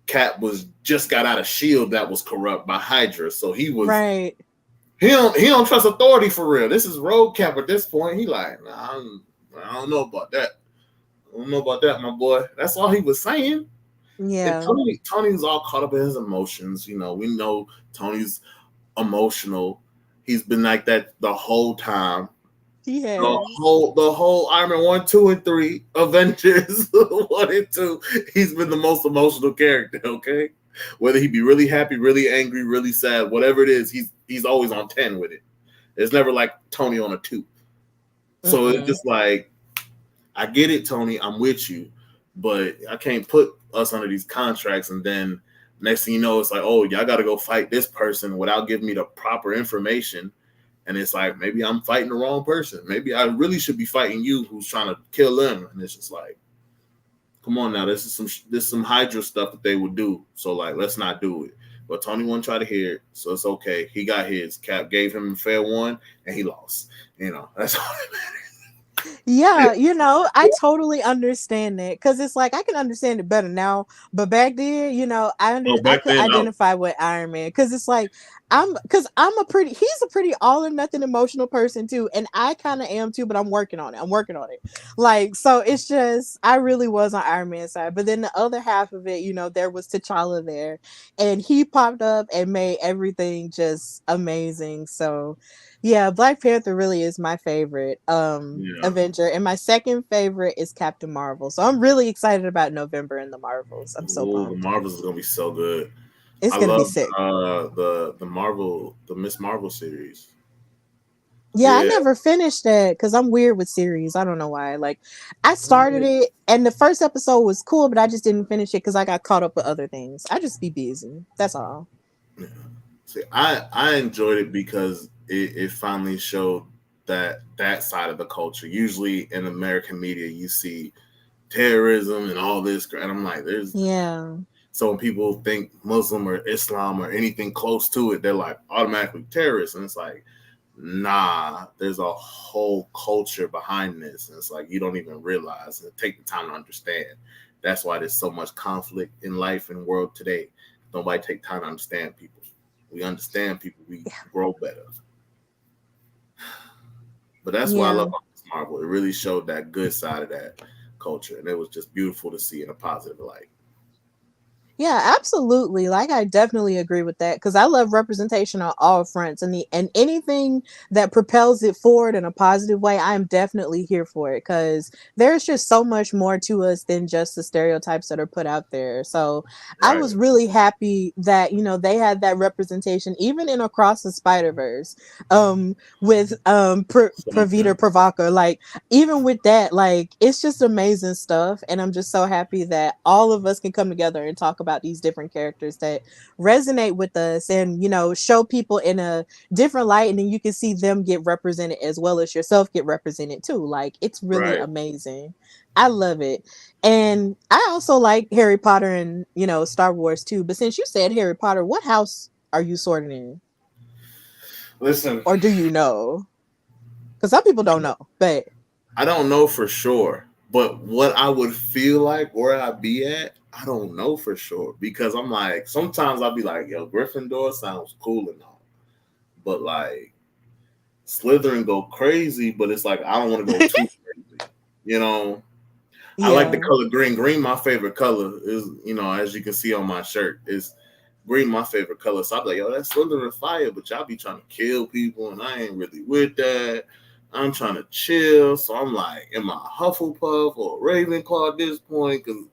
Speaker 3: Cap was just got out of Shield that was corrupt by Hydra, so he was
Speaker 2: right.
Speaker 3: He don't trust authority for real. This is Road Cap at this point. He like, nah, I don't know about that. I don't know about that, my boy. That's all he was saying.
Speaker 2: Yeah.
Speaker 3: And Tony was all caught up in his emotions. We know Tony's emotional. He's been like that the whole time.
Speaker 2: Yeah.
Speaker 3: The whole Iron Man 1, 2, and 3, Avengers 1 and 2, he's been the most emotional character, okay? Whether he be really happy, really angry, really sad, whatever it is, he's always on 10 with it. It's never like Tony on a 2. So it's just like, I get it, Tony, I'm with you, but I can't put us under these contracts and then next thing you know, it's like, oh, y'all got to go fight this person without giving me the proper information. And it's like, maybe I'm fighting the wrong person. Maybe I really should be fighting you who's trying to kill them. And it's just like, come on now. This is some Hydra stuff that they would do. So, like, let's not do it. But Tony won't try to hear it. So it's okay. He got his. Cap gave him a fair one, and he lost. That's all that matters.
Speaker 2: Yeah, I totally understand that, because it's like I can understand it better now, but back then, I could identify with Iron Man, because it's like he's a pretty all or nothing emotional person too, and I kind of am too, but I'm working on it. Like, so it's just I really was on Iron Man's side, but then the other half of it, there was T'Challa there, and he popped up and made everything just amazing. So yeah, Black Panther really is my favorite Avenger, and my second favorite is Captain Marvel. So I'm really excited about November in the Marvels. I'm so pumped.
Speaker 3: The Marvels is gonna be so good.
Speaker 2: It's gonna be sick.
Speaker 3: The Miss Marvel series.
Speaker 2: Yeah, I never finished that because I'm weird with series. I don't know why. Like, I started it, and the first episode was cool, but I just didn't finish it because I got caught up with other things. I just be busy. That's all.
Speaker 3: Yeah. See, I enjoyed it because it finally showed that side of the culture. Usually in American media, you see terrorism and all this, and I'm like, So when people think Muslim or Islam or anything close to it, they're like automatically terrorists, and it's like, nah, there's a whole culture behind this, and it's like you don't even realize and take the time to understand. That's why there's so much conflict in life and world today. Nobody take time to understand people. We understand people, we grow better. But that's why I love Marvel. It really showed that good side of that culture, and it was just beautiful to see in a positive light.
Speaker 2: Yeah, absolutely. Like, I definitely agree with that, because I love representation on all fronts, and anything that propels it forward in a positive way, I am definitely here for it, because there's just so much more to us than just the stereotypes that are put out there. So I was really happy that they had that representation even in Across the Spider-Verse with Pravita Pravaka. Like, even with that, like, it's just amazing stuff, and I'm just so happy that all of us can come together and talk about about these different characters that resonate with us and, you know, show people in a different light, and then you can see them get represented as well as yourself get represented too. Like, it's really
Speaker 3: Right.
Speaker 2: amazing. I love it. And I also like Harry Potter and, you know, Star Wars too. But since you said Harry Potter, what house are you sorting in?
Speaker 3: Listen,
Speaker 2: Or do you know? Because some people don't know, but
Speaker 3: I don't know for sure, but what I would feel like, where I'd be at, I don't know for sure, because I'm like, sometimes I'll be like, yo, Gryffindor sounds cool and all, but like Slytherin go crazy, but it's like I don't want to go too crazy, you know. I like the
Speaker 2: yeah.
Speaker 3: color green. Green, my favorite color is, you know, as you can see on my shirt, is green my favorite color. So I'm like, yo, that's Slytherin fire, but y'all be trying to kill people, and I ain't really with that. I'm trying to chill. So I'm like, am I a Hufflepuff or a Ravenclaw at this point? Because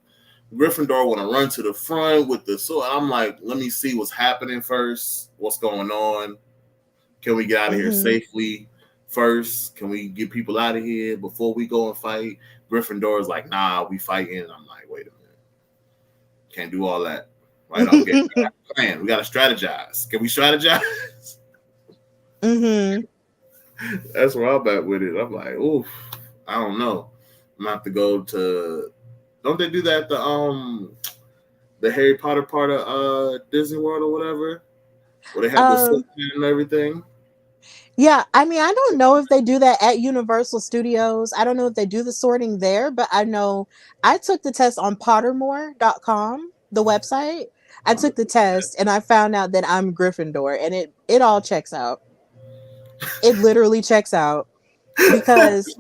Speaker 3: Gryffindor want to run to the front with the sword. I'm like, let me see what's happening first. What's going on? Can we get out of here safely first? Can we get people out of here before we go and fight? Gryffindor is like, nah, we fighting. I'm like, wait a minute. Can't do all that right off. We got a plan. We got to strategize. Can we strategize? That's where I'm at with it. I'm like, oof, I don't know. I'm gonna have to go to. Don't they do that at the Harry Potter part of Disney World or whatever, where they have the set and everything?
Speaker 2: Yeah, I mean, I don't know if they do that at Universal Studios. I don't know if they do the sorting there, but I know I took the test on pottermore.com, the website. I took the test and I found out that I'm Gryffindor, and it all checks out. It literally checks out because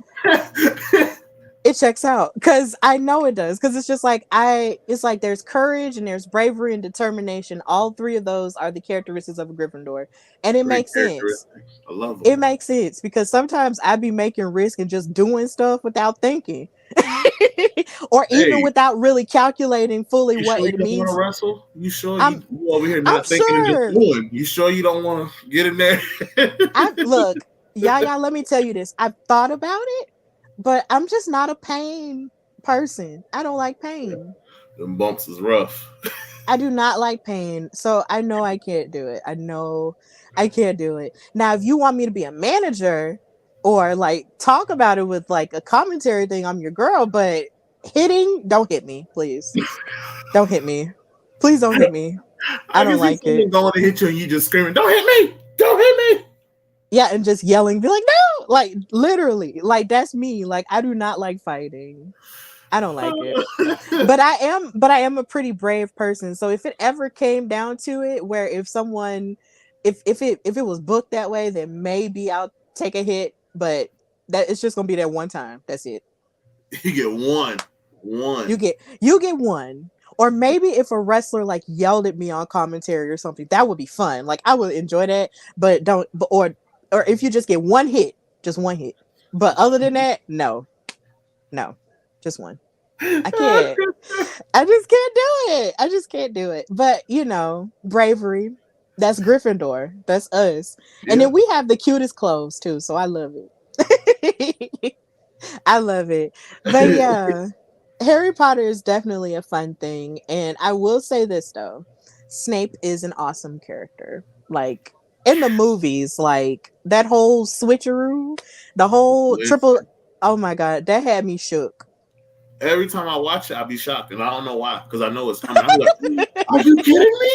Speaker 2: it checks out, because I know it does, because it's just like it's like there's courage and there's bravery and determination. All three of those are the characteristics of a Gryffindor, and it
Speaker 3: Great
Speaker 2: makes sense.
Speaker 3: characteristics. I love
Speaker 2: It
Speaker 3: them.
Speaker 2: makes sense because sometimes I be making risk and just doing stuff without thinking. Or even
Speaker 3: Hey,
Speaker 2: without really calculating fully
Speaker 3: you
Speaker 2: what
Speaker 3: sure you
Speaker 2: it
Speaker 3: don't want to
Speaker 2: means.
Speaker 3: wrestle? You sure
Speaker 2: I'm
Speaker 3: you over here
Speaker 2: I'm
Speaker 3: not thinking and just
Speaker 2: sure.
Speaker 3: doing? You sure you don't want to get in there?
Speaker 2: I look, Yahya, let me tell you this. I've thought about it, but I'm just not a pain person. I don't like pain.
Speaker 3: Them bumps is rough.
Speaker 2: I do not like pain. So I know I can't do it. I know I can't do it. Now, if you want me to be a manager or like talk about it with like a commentary thing, I'm your girl, but hitting, don't hit me, please. Don't hit me. Please don't hit me. I
Speaker 3: I can
Speaker 2: don't
Speaker 3: see
Speaker 2: like it.
Speaker 3: someone going to hit you and you just screaming, "Don't hit me! Don't hit me!"
Speaker 2: Yeah, and just yelling, be like, no, like literally, like that's me. Like, I do not like fighting. I don't like it. But I am a pretty brave person. So if it ever came down to it, where if someone, if it was booked that way, then maybe I'll take a hit. But that it's just gonna be that one time. That's it.
Speaker 3: You get one.
Speaker 2: You get one. Or maybe if a wrestler like yelled at me on commentary or something, that would be fun. Like I would enjoy that. But don't. But or if you just get one hit, just one hit. But other than that, no, no, just one. I can't. I just can't do it. I just can't do it. But you know, bravery. That's Gryffindor. That's us. And
Speaker 3: Yeah.
Speaker 2: then we have the cutest clothes too, so I love it. I love it. But yeah, Harry Potter is definitely a fun thing. And I will say this though. Snape is an awesome character. Like in the movies, like that whole switcheroo, the whole triple,
Speaker 3: Listen,
Speaker 2: oh my god, that had me shook.
Speaker 3: every time I watch it, I'll be shocked, and I don't know why, because I know it's coming. I'm like, "Are you kidding me?"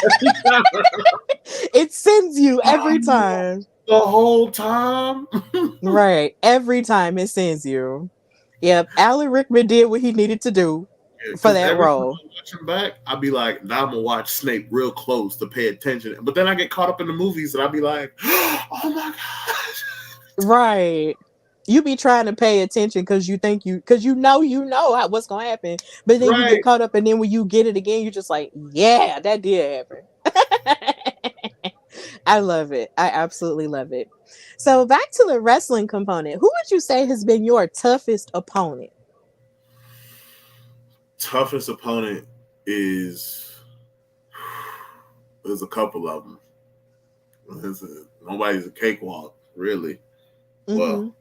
Speaker 3: Every time.
Speaker 2: It sends you every time.
Speaker 3: The whole time.
Speaker 2: Right. Every time it sends you. Yep. Alan Rickman did what he needed to do for
Speaker 3: Because
Speaker 2: that
Speaker 3: every time
Speaker 2: role.
Speaker 3: I watch him back, I'll be like, now I'm gonna watch Snape real close to pay attention. But then I get caught up in the movies, and I'll be like, oh my gosh.
Speaker 2: Right. You be trying to pay attention because you know what's gonna happen. But then you get
Speaker 3: Right.
Speaker 2: caught up, and then when you get it again, you're just like, yeah, that did happen. I love it. I absolutely love it. So back to the wrestling component. Who would you say has been your toughest opponent?
Speaker 3: Toughest opponent is there's a couple of them. Nobody's a cakewalk, really.
Speaker 2: Mm-hmm.
Speaker 3: Well,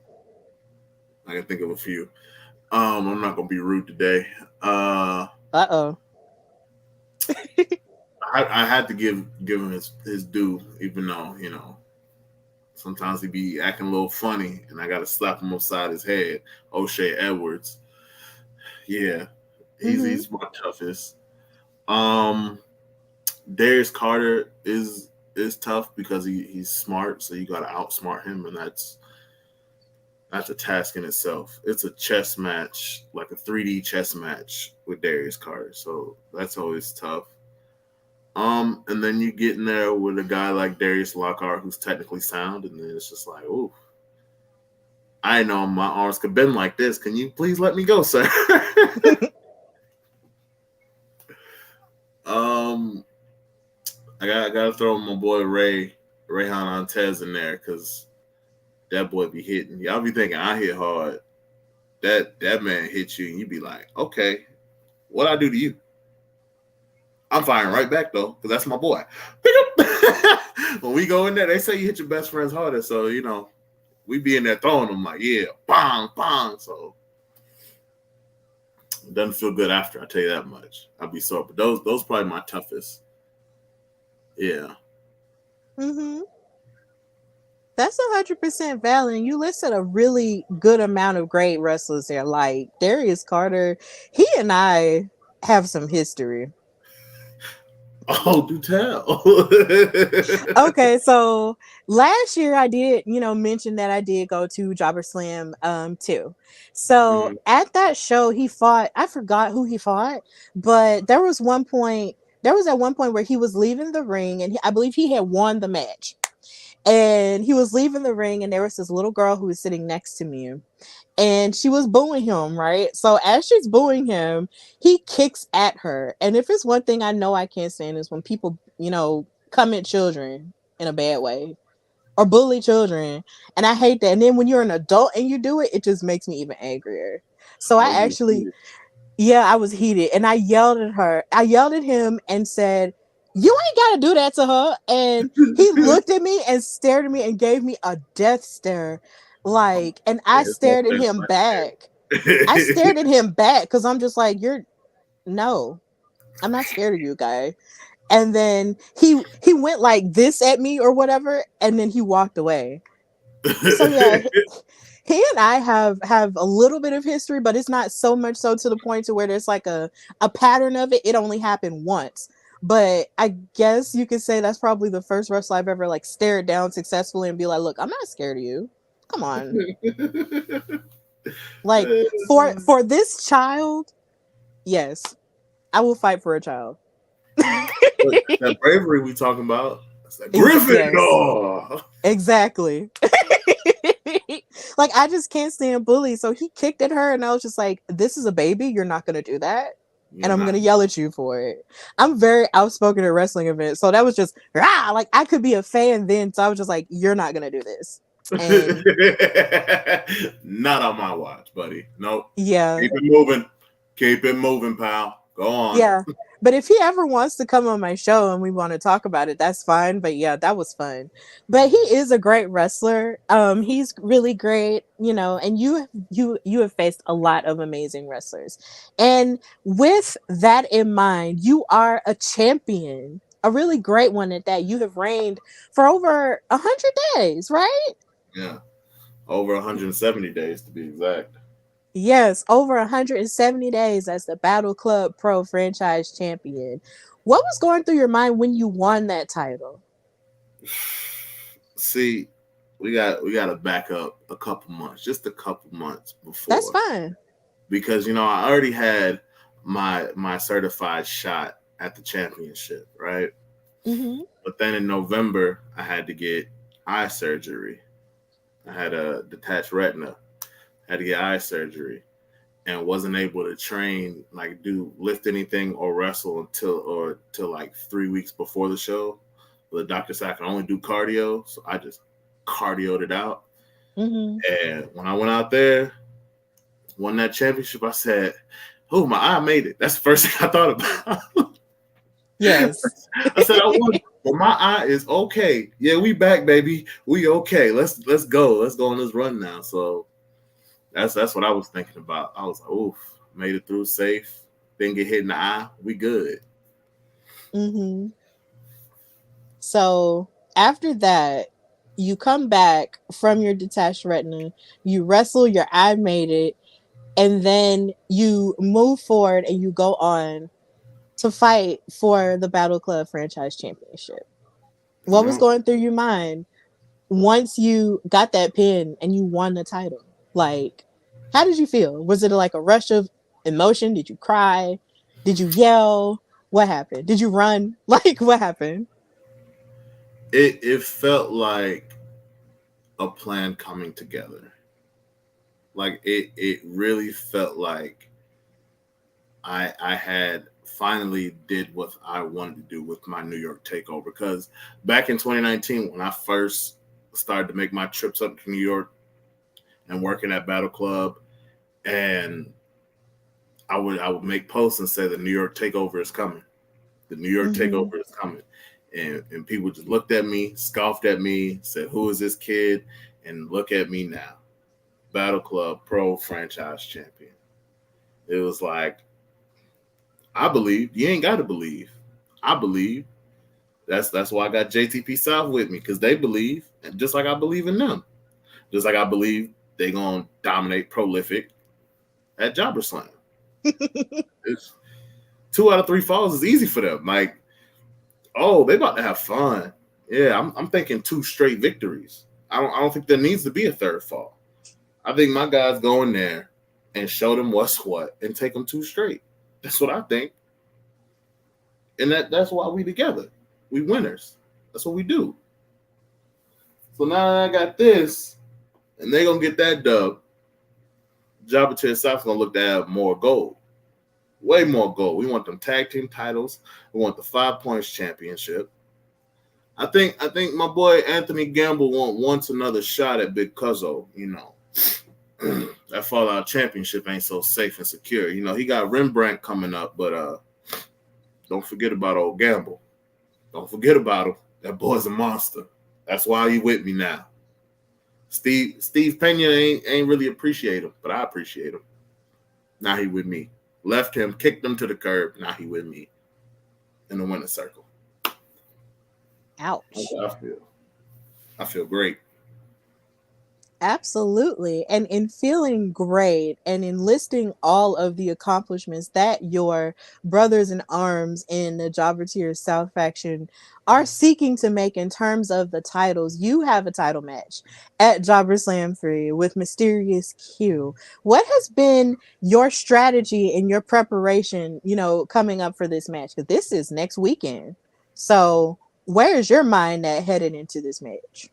Speaker 3: I can think of a few. I'm not gonna be rude today.
Speaker 2: Uh-oh.
Speaker 3: I had to give him his due, even though sometimes he be acting a little funny, and I got to slap him upside his head. O'Shea Edwards, yeah, he's my toughest. Darius Carter is tough because he's smart, so you got to outsmart him, and that's a task in itself. It's a chess match, like a 3D chess match with Darius Carter, so that's always tough. And then you get in there with a guy like Darius Lockhart, who's technically sound, and then it's just like, ooh, I know my arms could bend like this. Can you please let me go, sir? I gotta throw my boy Rayhan Antez in there because that boy be hitting. Y'all be thinking I hit hard. That man hit you, and you be like, okay, what I do to you? I'm firing right back though, because that's my boy. When we go in there, they say you hit your best friends harder, so we be in there throwing them like, yeah, bang, bang. So it doesn't feel good after, I tell you that much. I'll be sore. But those probably my toughest. Yeah.
Speaker 2: That's 100% valid. And you listed a really good amount of great wrestlers there. Like Darius Carter, he and I have some history.
Speaker 3: Oh, do tell.
Speaker 2: Okay, so last year I did, mention that I did go to Jobber Slam too. So at that show he fought, I forgot who he fought, but there was at one point where he was leaving the ring, and I believe he had won the match. And he was leaving the ring, and there was this little girl who was sitting next to me, and she was booing him, right? So as she's booing him, he kicks at her. And if it's one thing I know I can't stand is when people, come at children in a bad way or bully children. And I hate that. And then when you're an adult and you do it, it just makes me even angrier. So I was heated, and I yelled at her. I yelled at him and said, "You ain't got to do that to her." And he looked at me and stared at me and gave me a death stare. And I stared at him back. I stared at him back because I'm just like, no, I'm not scared of you, guy. And then he went like this at me or whatever, and then he walked away. So yeah, he and I have a little bit of history, but it's not so much so to the point to where there's like a pattern of it. It only happened once. But I guess you could say that's probably the first wrestler I've ever like stared down successfully and be like, look, I'm not scared of you. Come on. Like for this child, yes, I will fight for a child.
Speaker 3: That bravery we talking about. It's like Gryffindor.
Speaker 2: Yes. Exactly. Like I just can't stand bullies. So he kicked at her, and I was just like, this is a baby. You're not going to do that. And I'm going to yell at you for it. I'm very outspoken at wrestling events. So that was just, like I could be a fan then. So I was just like, you're not going to do this. And
Speaker 3: not on my watch, buddy. Nope.
Speaker 2: Yeah.
Speaker 3: Keep it moving. Keep it moving, pal. Go on.
Speaker 2: Yeah. But if he ever wants to come on my show and we want to talk about it, that's fine. But yeah, that was fun. But he is a great wrestler. He's really great, and you have faced a lot of amazing wrestlers. And with that in mind, you are a champion, a really great one at that. You have reigned for over 100 days, right?
Speaker 3: Yeah. Over 170 days to be exact.
Speaker 2: Yes, over 170 days as the Battle Club Pro franchise champion. What was going through your mind when you won that title?
Speaker 3: See, we got to back up a couple months before.
Speaker 2: That's fine.
Speaker 3: Because I already had my certified shot at the championship, right?
Speaker 2: Mm-hmm.
Speaker 3: But then in November, I had to get eye surgery. I had a detached retina. Had to get eye surgery, and wasn't able to train, like lift anything or wrestle until like 3 weeks before the show. The doctor said I can only do cardio, so I just cardioed it out.
Speaker 2: Mm-hmm.
Speaker 3: And when I went out there, won that championship, I said, "Oh, my eye made it." That's the first thing I thought about.
Speaker 2: Yes.
Speaker 3: I said, "I won, but my eye is okay. Yeah, we back, baby. We okay. Let's go. Let's go on this run now." So. That's what I was thinking about. I was like, oof, made it through safe. Didn't get hit in the eye. We good.
Speaker 2: Mm-hmm. So after that, you come back from your detached retina, you wrestle, your eye made it, and then you move forward and you go on to fight for the Battle Club Franchise Championship. What was
Speaker 3: No,
Speaker 2: going through your mind once you got that pin and you won the title? Like, how did you feel? Was it like a rush of emotion? Did you cry? Did you yell? What happened? Did you run? Like, what happened?
Speaker 3: it felt like a plan coming together. Like it really felt like I had finally did what I wanted to do with my New York takeover. Because back in 2019, when I first started to make my trips up to New York and working at Battle Club, and I would make posts and say the New York takeover is coming. The New York
Speaker 2: Mm-hmm.
Speaker 3: takeover is coming. And people just looked at me, scoffed at me, said, "Who is this kid?" And look at me now. Battle Club Pro Franchise Champion. It was like, I believe. You ain't got to believe. I believe. That's why I got JTP South with me, because they believe, and just like I believe in them. Just like I believe they gonna dominate Prolific at Jobber Slam. It's 2 out of 3 falls is easy for them. Like, oh, they about to have fun. Yeah, I'm thinking 2 straight victories. I don't think there needs to be a third fall. I think my guys go in there and show them what's what and take them 2 straight. That's what I think. And that's why we together. We winners. That's what we do. So now I got this, and they gonna get that dub. Jabba to the South gonna look to have more gold. Way more gold. We want them tag team titles. We want the 5 points championship. I think my boy Anthony Gamble wants another shot at Big Cuzzo, you know. That Fallout Championship ain't so safe and secure. You know, he got Rembrandt coming up, but don't forget about old Gamble. Don't forget about him. That boy's a monster. That's why he with me now. Steve Pena ain't really appreciate him, but I appreciate him. Now he with me. Left him, kicked him to the curb. Now he with me in the winner's circle. That's
Speaker 2: Ouch.
Speaker 3: how I feel. I feel great.
Speaker 2: Absolutely. And in feeling great and in listing all of the accomplishments that your brothers in arms in the Jobber South faction are seeking to make in terms of the titles, you have a title match at Jobber Slam 3 with Mysterious Q. What has been your strategy and your preparation, coming up for this match? Because this is next weekend. So where is your mind at headed into this match?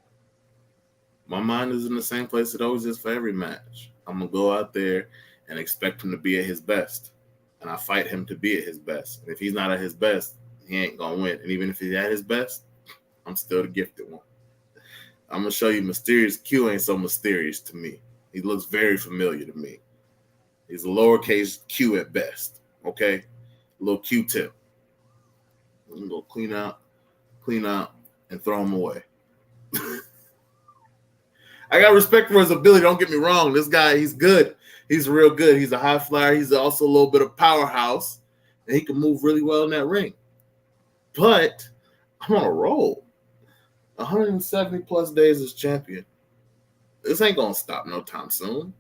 Speaker 3: My mind is in the same place it always is for every match. I'm gonna go out there and expect him to be at his best, and I fight him to be at his best. And if he's not at his best, he ain't gonna win. And even if he's at his best, I'm still the gifted one. I'm gonna show you Mysterious Q ain't so mysterious to me. He looks very familiar to me. He's a lowercase Q at best. Okay, a little Q-tip. I'm gonna go clean out, and throw him away. I got respect for his ability. Don't get me wrong. This guy, he's good. He's real good. He's a high flyer. He's also a little bit of powerhouse, and he can move really well in that ring. But I'm on a roll. 170 plus days as champion. This ain't gonna stop no time soon.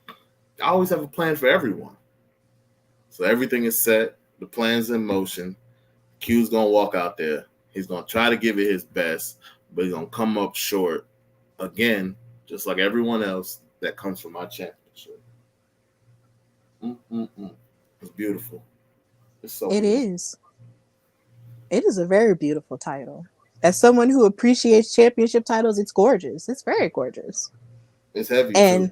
Speaker 3: I always have a plan for everyone. So everything is set. The plan's in motion. Q's gonna walk out there. He's gonna try to give it his best, but he's gonna come up short again, just like everyone else that comes from my championship. It's beautiful. It's so
Speaker 2: It
Speaker 3: beautiful.
Speaker 2: is. It is a very beautiful title. As someone who appreciates championship titles, it's gorgeous. It's very gorgeous.
Speaker 3: It's heavy too.
Speaker 2: And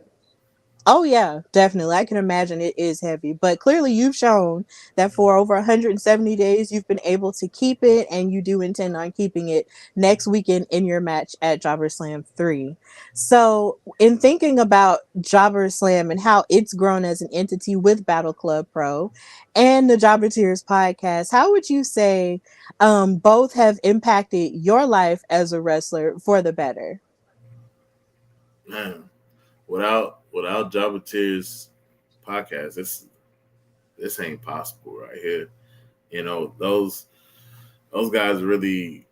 Speaker 2: oh yeah, definitely. I can imagine it is heavy, but clearly you've shown that for over 170 days you've been able to keep it, and you do intend on keeping it next weekend in your match at Jobber Slam 3. So, in thinking about Jobber Slam and how it's grown as an entity with Battle Club Pro and the Jobber Tears podcast, how would you say both have impacted your life as a wrestler for the better?
Speaker 3: Man, without Jabba Tears podcast, this ain't possible right here. You know, those those guys really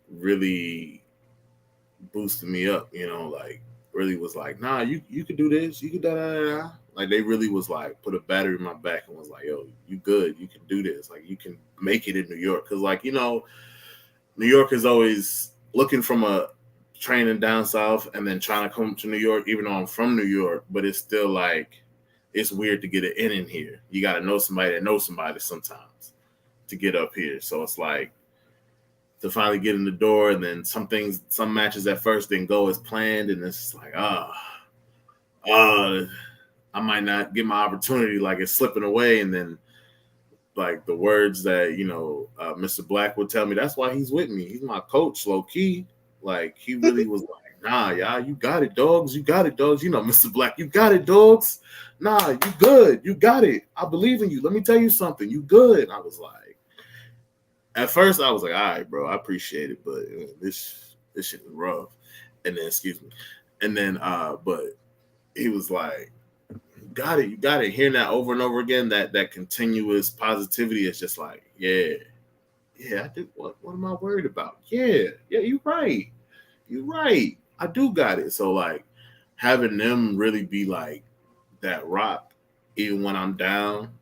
Speaker 3: boosted me up. Like really was like, nah, you could do this, you could da. Like they really was like put a battery in my back and was like, yo, you good, you can do this, like you can make it in New York. Because like New York is always looking from a training down south and then trying to come to New York, even though I'm from New York, but it's still like it's weird to get it in here. You got to know somebody that knows somebody sometimes to get up here. So it's like to finally get in the door, and then some matches at first didn't go as planned, and it's like, I might not get my opportunity, like it's slipping away, and then like the words that Mr. Blaac would tell me, that's why he's with me. He's my coach, low key. Like he really was like, nah, y'all, you got it, dogs. You got it, dogs. Mr. Blaac, you got it, dogs. Nah, you good. You got it. I believe in you. Let me tell you something. You good. And I was like, at first I was like, all right, bro, I appreciate it, but this shit is rough. And then, excuse me. And then, but he was like, got it, you got it. Hearing that over and over again, that continuous positivity is just like, yeah, I do. What am I worried about? Yeah, you're right. I do got it. So like having them really be like that rock, even when I'm down,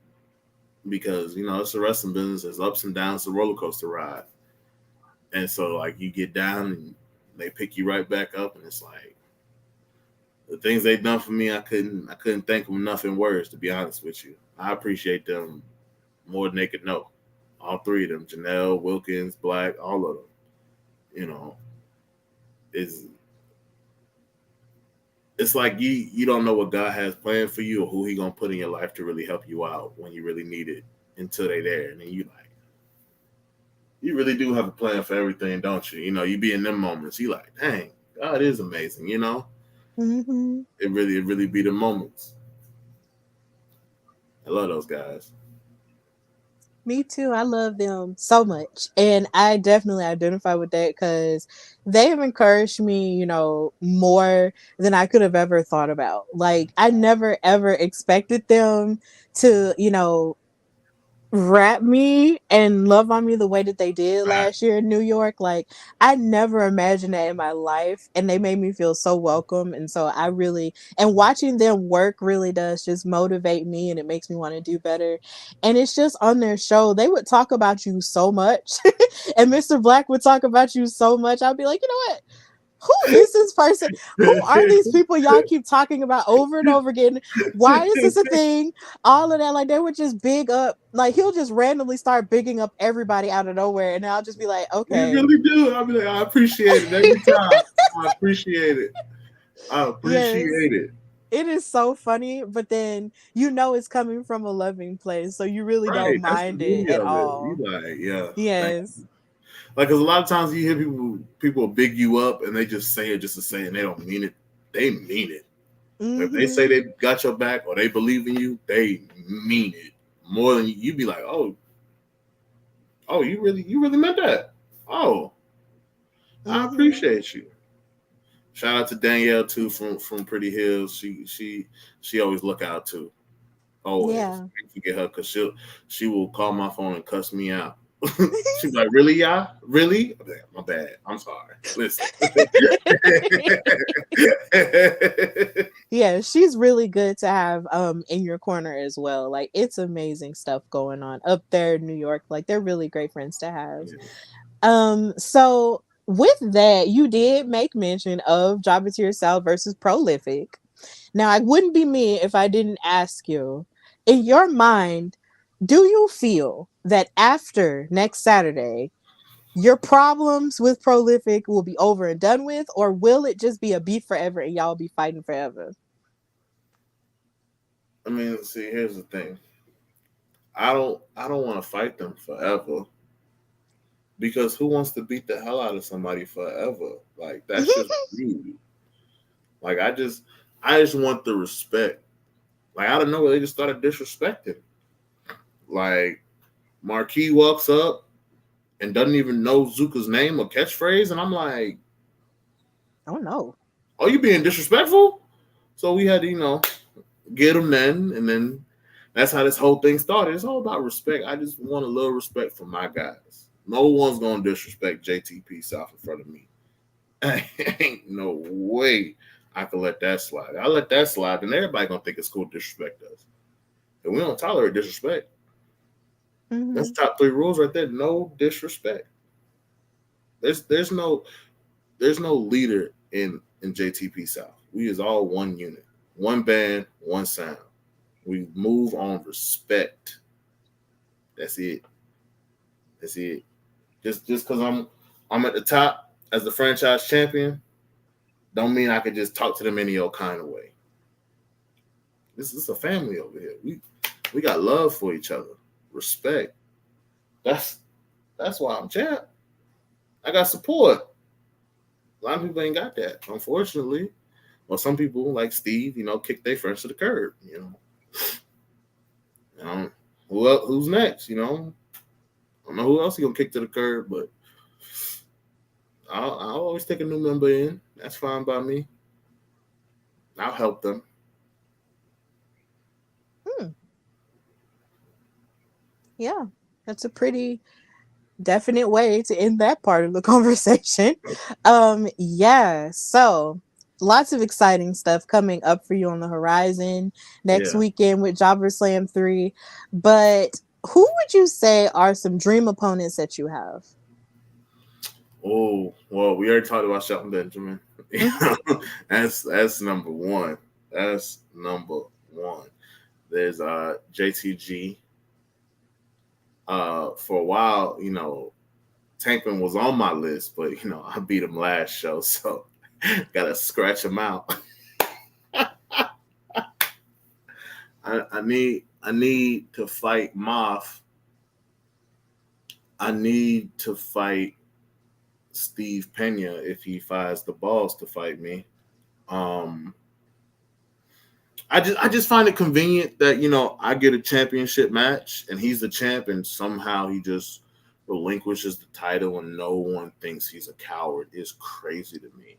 Speaker 3: because it's a wrestling business. There's ups and downs, it's a roller coaster ride. And so like you get down and they pick you right back up, and it's like the things they've done for me, I couldn't thank them enough in words, to be honest with you. I appreciate them more than they could know. All three of them, Janelle, Wilkins, Blaac, all of them. It's like you don't know what God has planned for you or who he gonna put in your life to really help you out when you really need it until they there. And then you really do have a plan for everything, don't you? You be in them moments. You like, dang, God is amazing,
Speaker 2: Mm-hmm.
Speaker 3: It really be the moments. I love those guys.
Speaker 2: Me too. I love them so much. And I definitely identify with that because they have encouraged me, more than I could have ever thought about. Like, I never ever expected them to, rap me and love on me the way that they did last year in New York. Like I never imagined that in my life, and they made me feel so welcome. And so I really, and watching them work really does just motivate me, and it makes me want to do better. And it's just on their show, they would talk about you so much and Mr. Blaac would talk about you so much. I'd be like, you know what, who is this person? Who are these people y'all keep talking about over and over again? Why is this a thing? All of that. Like they would just big up, like he'll just randomly start bigging up everybody out of nowhere. And I'll just be like,
Speaker 3: You
Speaker 2: okay.
Speaker 3: really do. I'll be like, I appreciate it every time. I appreciate it.
Speaker 2: Yes.
Speaker 3: It.
Speaker 2: It is so funny, but then it's coming from a loving place. So you really
Speaker 3: Right.
Speaker 2: don't
Speaker 3: That's the
Speaker 2: mind it
Speaker 3: beauty
Speaker 2: at
Speaker 3: of it. You
Speaker 2: all.
Speaker 3: like, yeah.
Speaker 2: Yes.
Speaker 3: Like, because a lot of times you hear people big you up and they just say it just to say it and they don't mean it. They mean it.
Speaker 2: Mm-hmm.
Speaker 3: If they say they got your back or they believe in you, they mean it more than you be like, oh, you really meant that. Oh, I appreciate you. Shout out to Danielle too from Pretty Hills. She always look out too. Always.
Speaker 2: Yeah.
Speaker 3: Forget her because she will call my phone and cuss me out. She's like, really, y'all? Really? My bad. I'm sorry. Listen.
Speaker 2: Yeah, she's really good to have in your corner as well. Like it's amazing stuff going on up there in New York. Like they're really great friends to have. So with that, you did make mention of Job It to Yourself versus Prolific. Now, it wouldn't be me if I didn't ask you, in your mind, do you feel that after next Saturday, your problems with Prolific will be over and done with, or will it just be a beef forever and y'all be fighting forever?
Speaker 3: I mean, see, here's the thing. I don't want to fight them forever because who wants to beat the hell out of somebody forever? Like that's just rude. Like I just want the respect. Like out of nowhere, they just started disrespecting. Like Marquis walks up and doesn't even know Zuka's name or catchphrase, and I'm like,
Speaker 2: oh no,
Speaker 3: "Oh, you being disrespectful?" So we had to, get him then, and then that's how this whole thing started. It's all about respect. I just want a little respect from my guys, No one's gonna disrespect JTP South in front of me. Ain't no way I can let that slide. I let that slide, then everybody gonna think it's cool to disrespect us. And we don't tolerate disrespect. That's top 3 rules right there. No disrespect. There's no leader in JTP South. We is all one unit, one band, one sound. We move on respect. That's it. That's it. Just because I'm at the top as the franchise champion, don't mean I could just talk to them any old kind of way. This is a family over here. We got love for each other, respect. That's why I'm champ. I got support. A lot of people ain't got that, unfortunately. Well, some people like Steve, kick their friends to the curb. Who's next? I don't know who else he gonna kick to the curb, but I'll always take a new member in. That's fine by me. I'll help them.
Speaker 2: Yeah, that's a pretty definite way to end that part of the conversation. Yeah, so lots of exciting stuff coming up for you on the horizon next weekend with Jobber Slam 3. But who would you say are some dream opponents that you have?
Speaker 3: Oh, well, we already talked about Shelton Benjamin. That's number one. That's number one. There's JTG. For a while, Tankman was on my list, but I beat him last show, so gotta scratch him out. I need to fight Moth. I need to fight Steve Pena if he finds the balls to fight me. I just find it convenient that I get a championship match and he's the champ and somehow he just relinquishes the title and no one thinks he's a coward. Is crazy to me.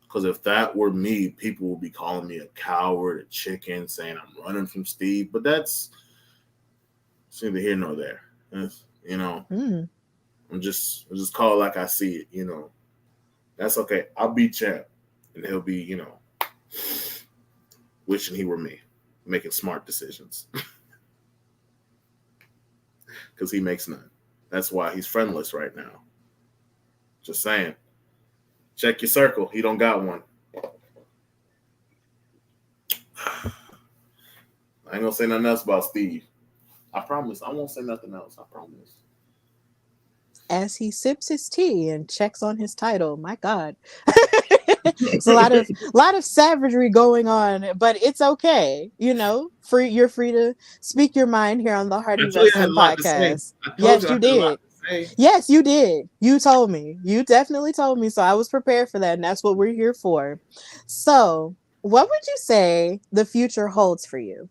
Speaker 3: Because if that were me, people would be calling me a coward, a chicken, saying I'm running from Steve. But that's neither here nor there. I'm just call it like I see it. That's okay. I'll be champ, and he'll be wishing he were me, making smart decisions. Because he makes none. That's why he's friendless right now. Just saying. Check your circle. He don't got one. I ain't gonna say nothing else about Steve. I promise. I won't say nothing else. I promise.
Speaker 2: As he sips his tea and checks on his title, my God. It's a lot of savagery going on, but it's okay. You're free to speak your mind here on the Hardy Wrestling Podcast. Yes, you did. Yes, you did. You told me. You definitely told me. So I was prepared for that, and that's what we're here for. So, what would you say the future holds for you?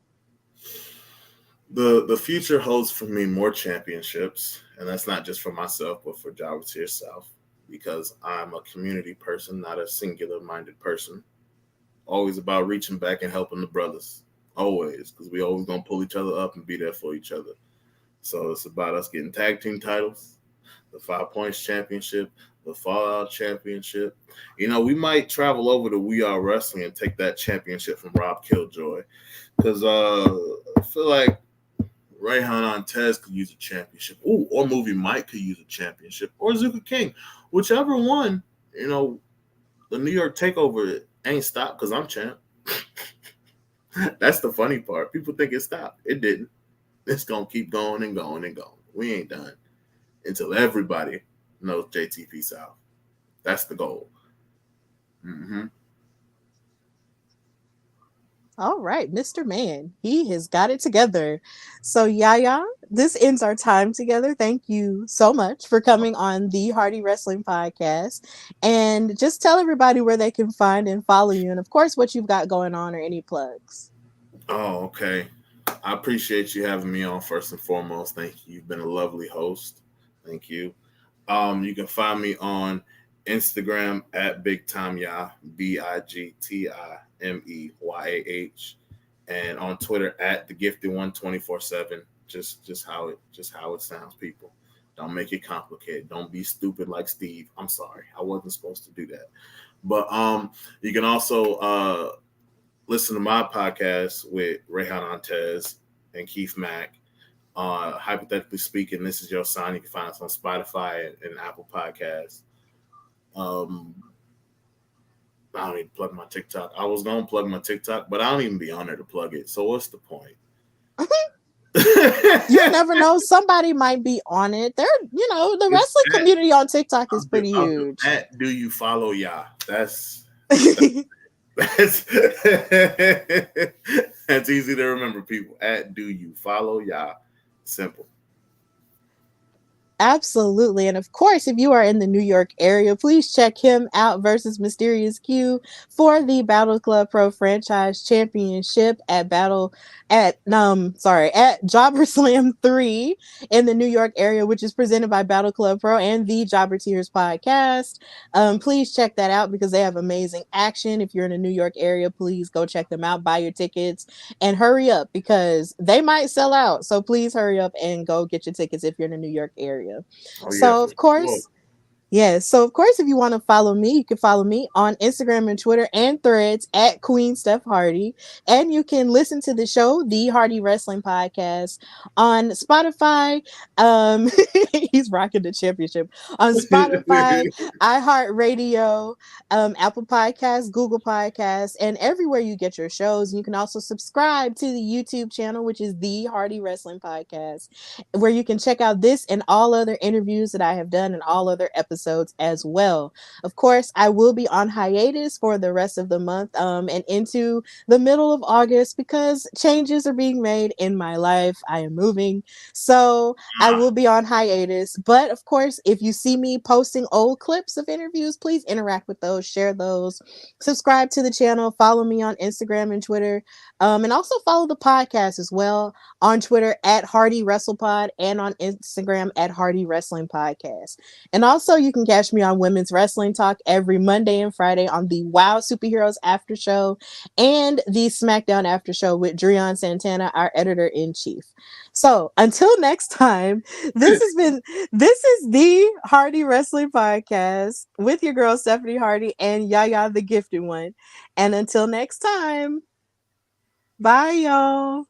Speaker 3: The future holds for me more championships, and that's not just for myself, but for Jobber South. Because I'm a community person, not a singular-minded person. Always about reaching back and helping the brothers. Always. Because we always going to pull each other up and be there for each other. So it's about us getting tag team titles, the 5 Points Championship, the Fallout Championship. We might travel over to We Are Wrestling and take that championship from Rob Killjoy. Because I feel like Rayhan Antez could use a championship. Ooh, or Movie Mike could use a championship. Or Zuka King. Whichever one, the New York TakeOver ain't stopped because I'm champ. That's the funny part. People think it stopped. It didn't. It's going to keep going and going and going. We ain't done until everybody knows JTP South. That's the goal. Mm-hmm.
Speaker 2: All right, Mr. Man. He has got it together. So, Yahya, this ends our time together. Thank you so much for coming on the Hardy Wrestling Podcast. And just tell everybody where they can find and follow you. And, of course, what you've got going on or any plugs.
Speaker 3: Oh, okay. I appreciate you having me on first and foremost. Thank you. You've been a lovely host. Thank you. You can find me on Instagram at Big Time Yah, BigTimeyah, and on Twitter at The Gifted One 24/7. Just how it sounds, people. Don't make it complicated. Don't be stupid like Steve. I'm sorry, I wasn't supposed to do that. But you can also listen to my podcast with Rehan Antez and Keith Mack. Hypothetically speaking, this is your sign. You can find us on Spotify and Apple Podcasts. Um, I don't even plug my TikTok. I was gonna plug my TikTok, but I don't even be on there to plug it. So what's the point?
Speaker 2: You never know. Somebody might be on it. The wrestling community on TikTok is pretty huge.
Speaker 3: Do you follow Yah? That's that's easy to remember, people. Do you follow Yah? Simple.
Speaker 2: Absolutely. And of course, if you are in the New York area, please check him out versus Mysterious Q for the Battle Club Pro Franchise Championship at Jobber Slam 3 in the New York area, which is presented by Battle Club Pro and the Jobber Tears podcast. Please check that out because they have amazing action. If you're in the New York area, please go check them out, buy your tickets, and hurry up because they might sell out. So please hurry up and go get your tickets if you're in the New York area.
Speaker 3: Oh,
Speaker 2: So
Speaker 3: yeah,
Speaker 2: of course, yes. So of course, if you want to follow me, you can follow me on Instagram and Twitter and Threads at Queen Steph Hardy. And you can listen to the show, the Hardy Wrestling Podcast, on Spotify. He's rocking the championship on Spotify, iHeartRadio, Apple Podcasts, Google Podcasts, and everywhere you get your shows. You can also subscribe to the YouTube channel, which is the Hardy Wrestling Podcast, where you can check out this and all other interviews that I have done and all other episodes as well. Of course, I will be on hiatus for the rest of the month and into the middle of August because changes are being made in my life. I am moving. So I will be on hiatus. But of course, if you see me posting old clips of interviews, please interact with those, share those, subscribe to the channel, follow me on Instagram and Twitter, and also follow the podcast as well on Twitter at Hardy WrestlePod and on Instagram at Hardy Wrestling Podcast. And also, you can catch me on Women's Wrestling Talk every Monday and Friday on the WoW Superheroes After Show and the SmackDown After Show with Dreon Santana, our editor-in-chief. So until next time, this is the Hardy Wrestling Podcast with your girl Stephanie Hardy and Yahya the Gifted One. And until next time, bye y'all.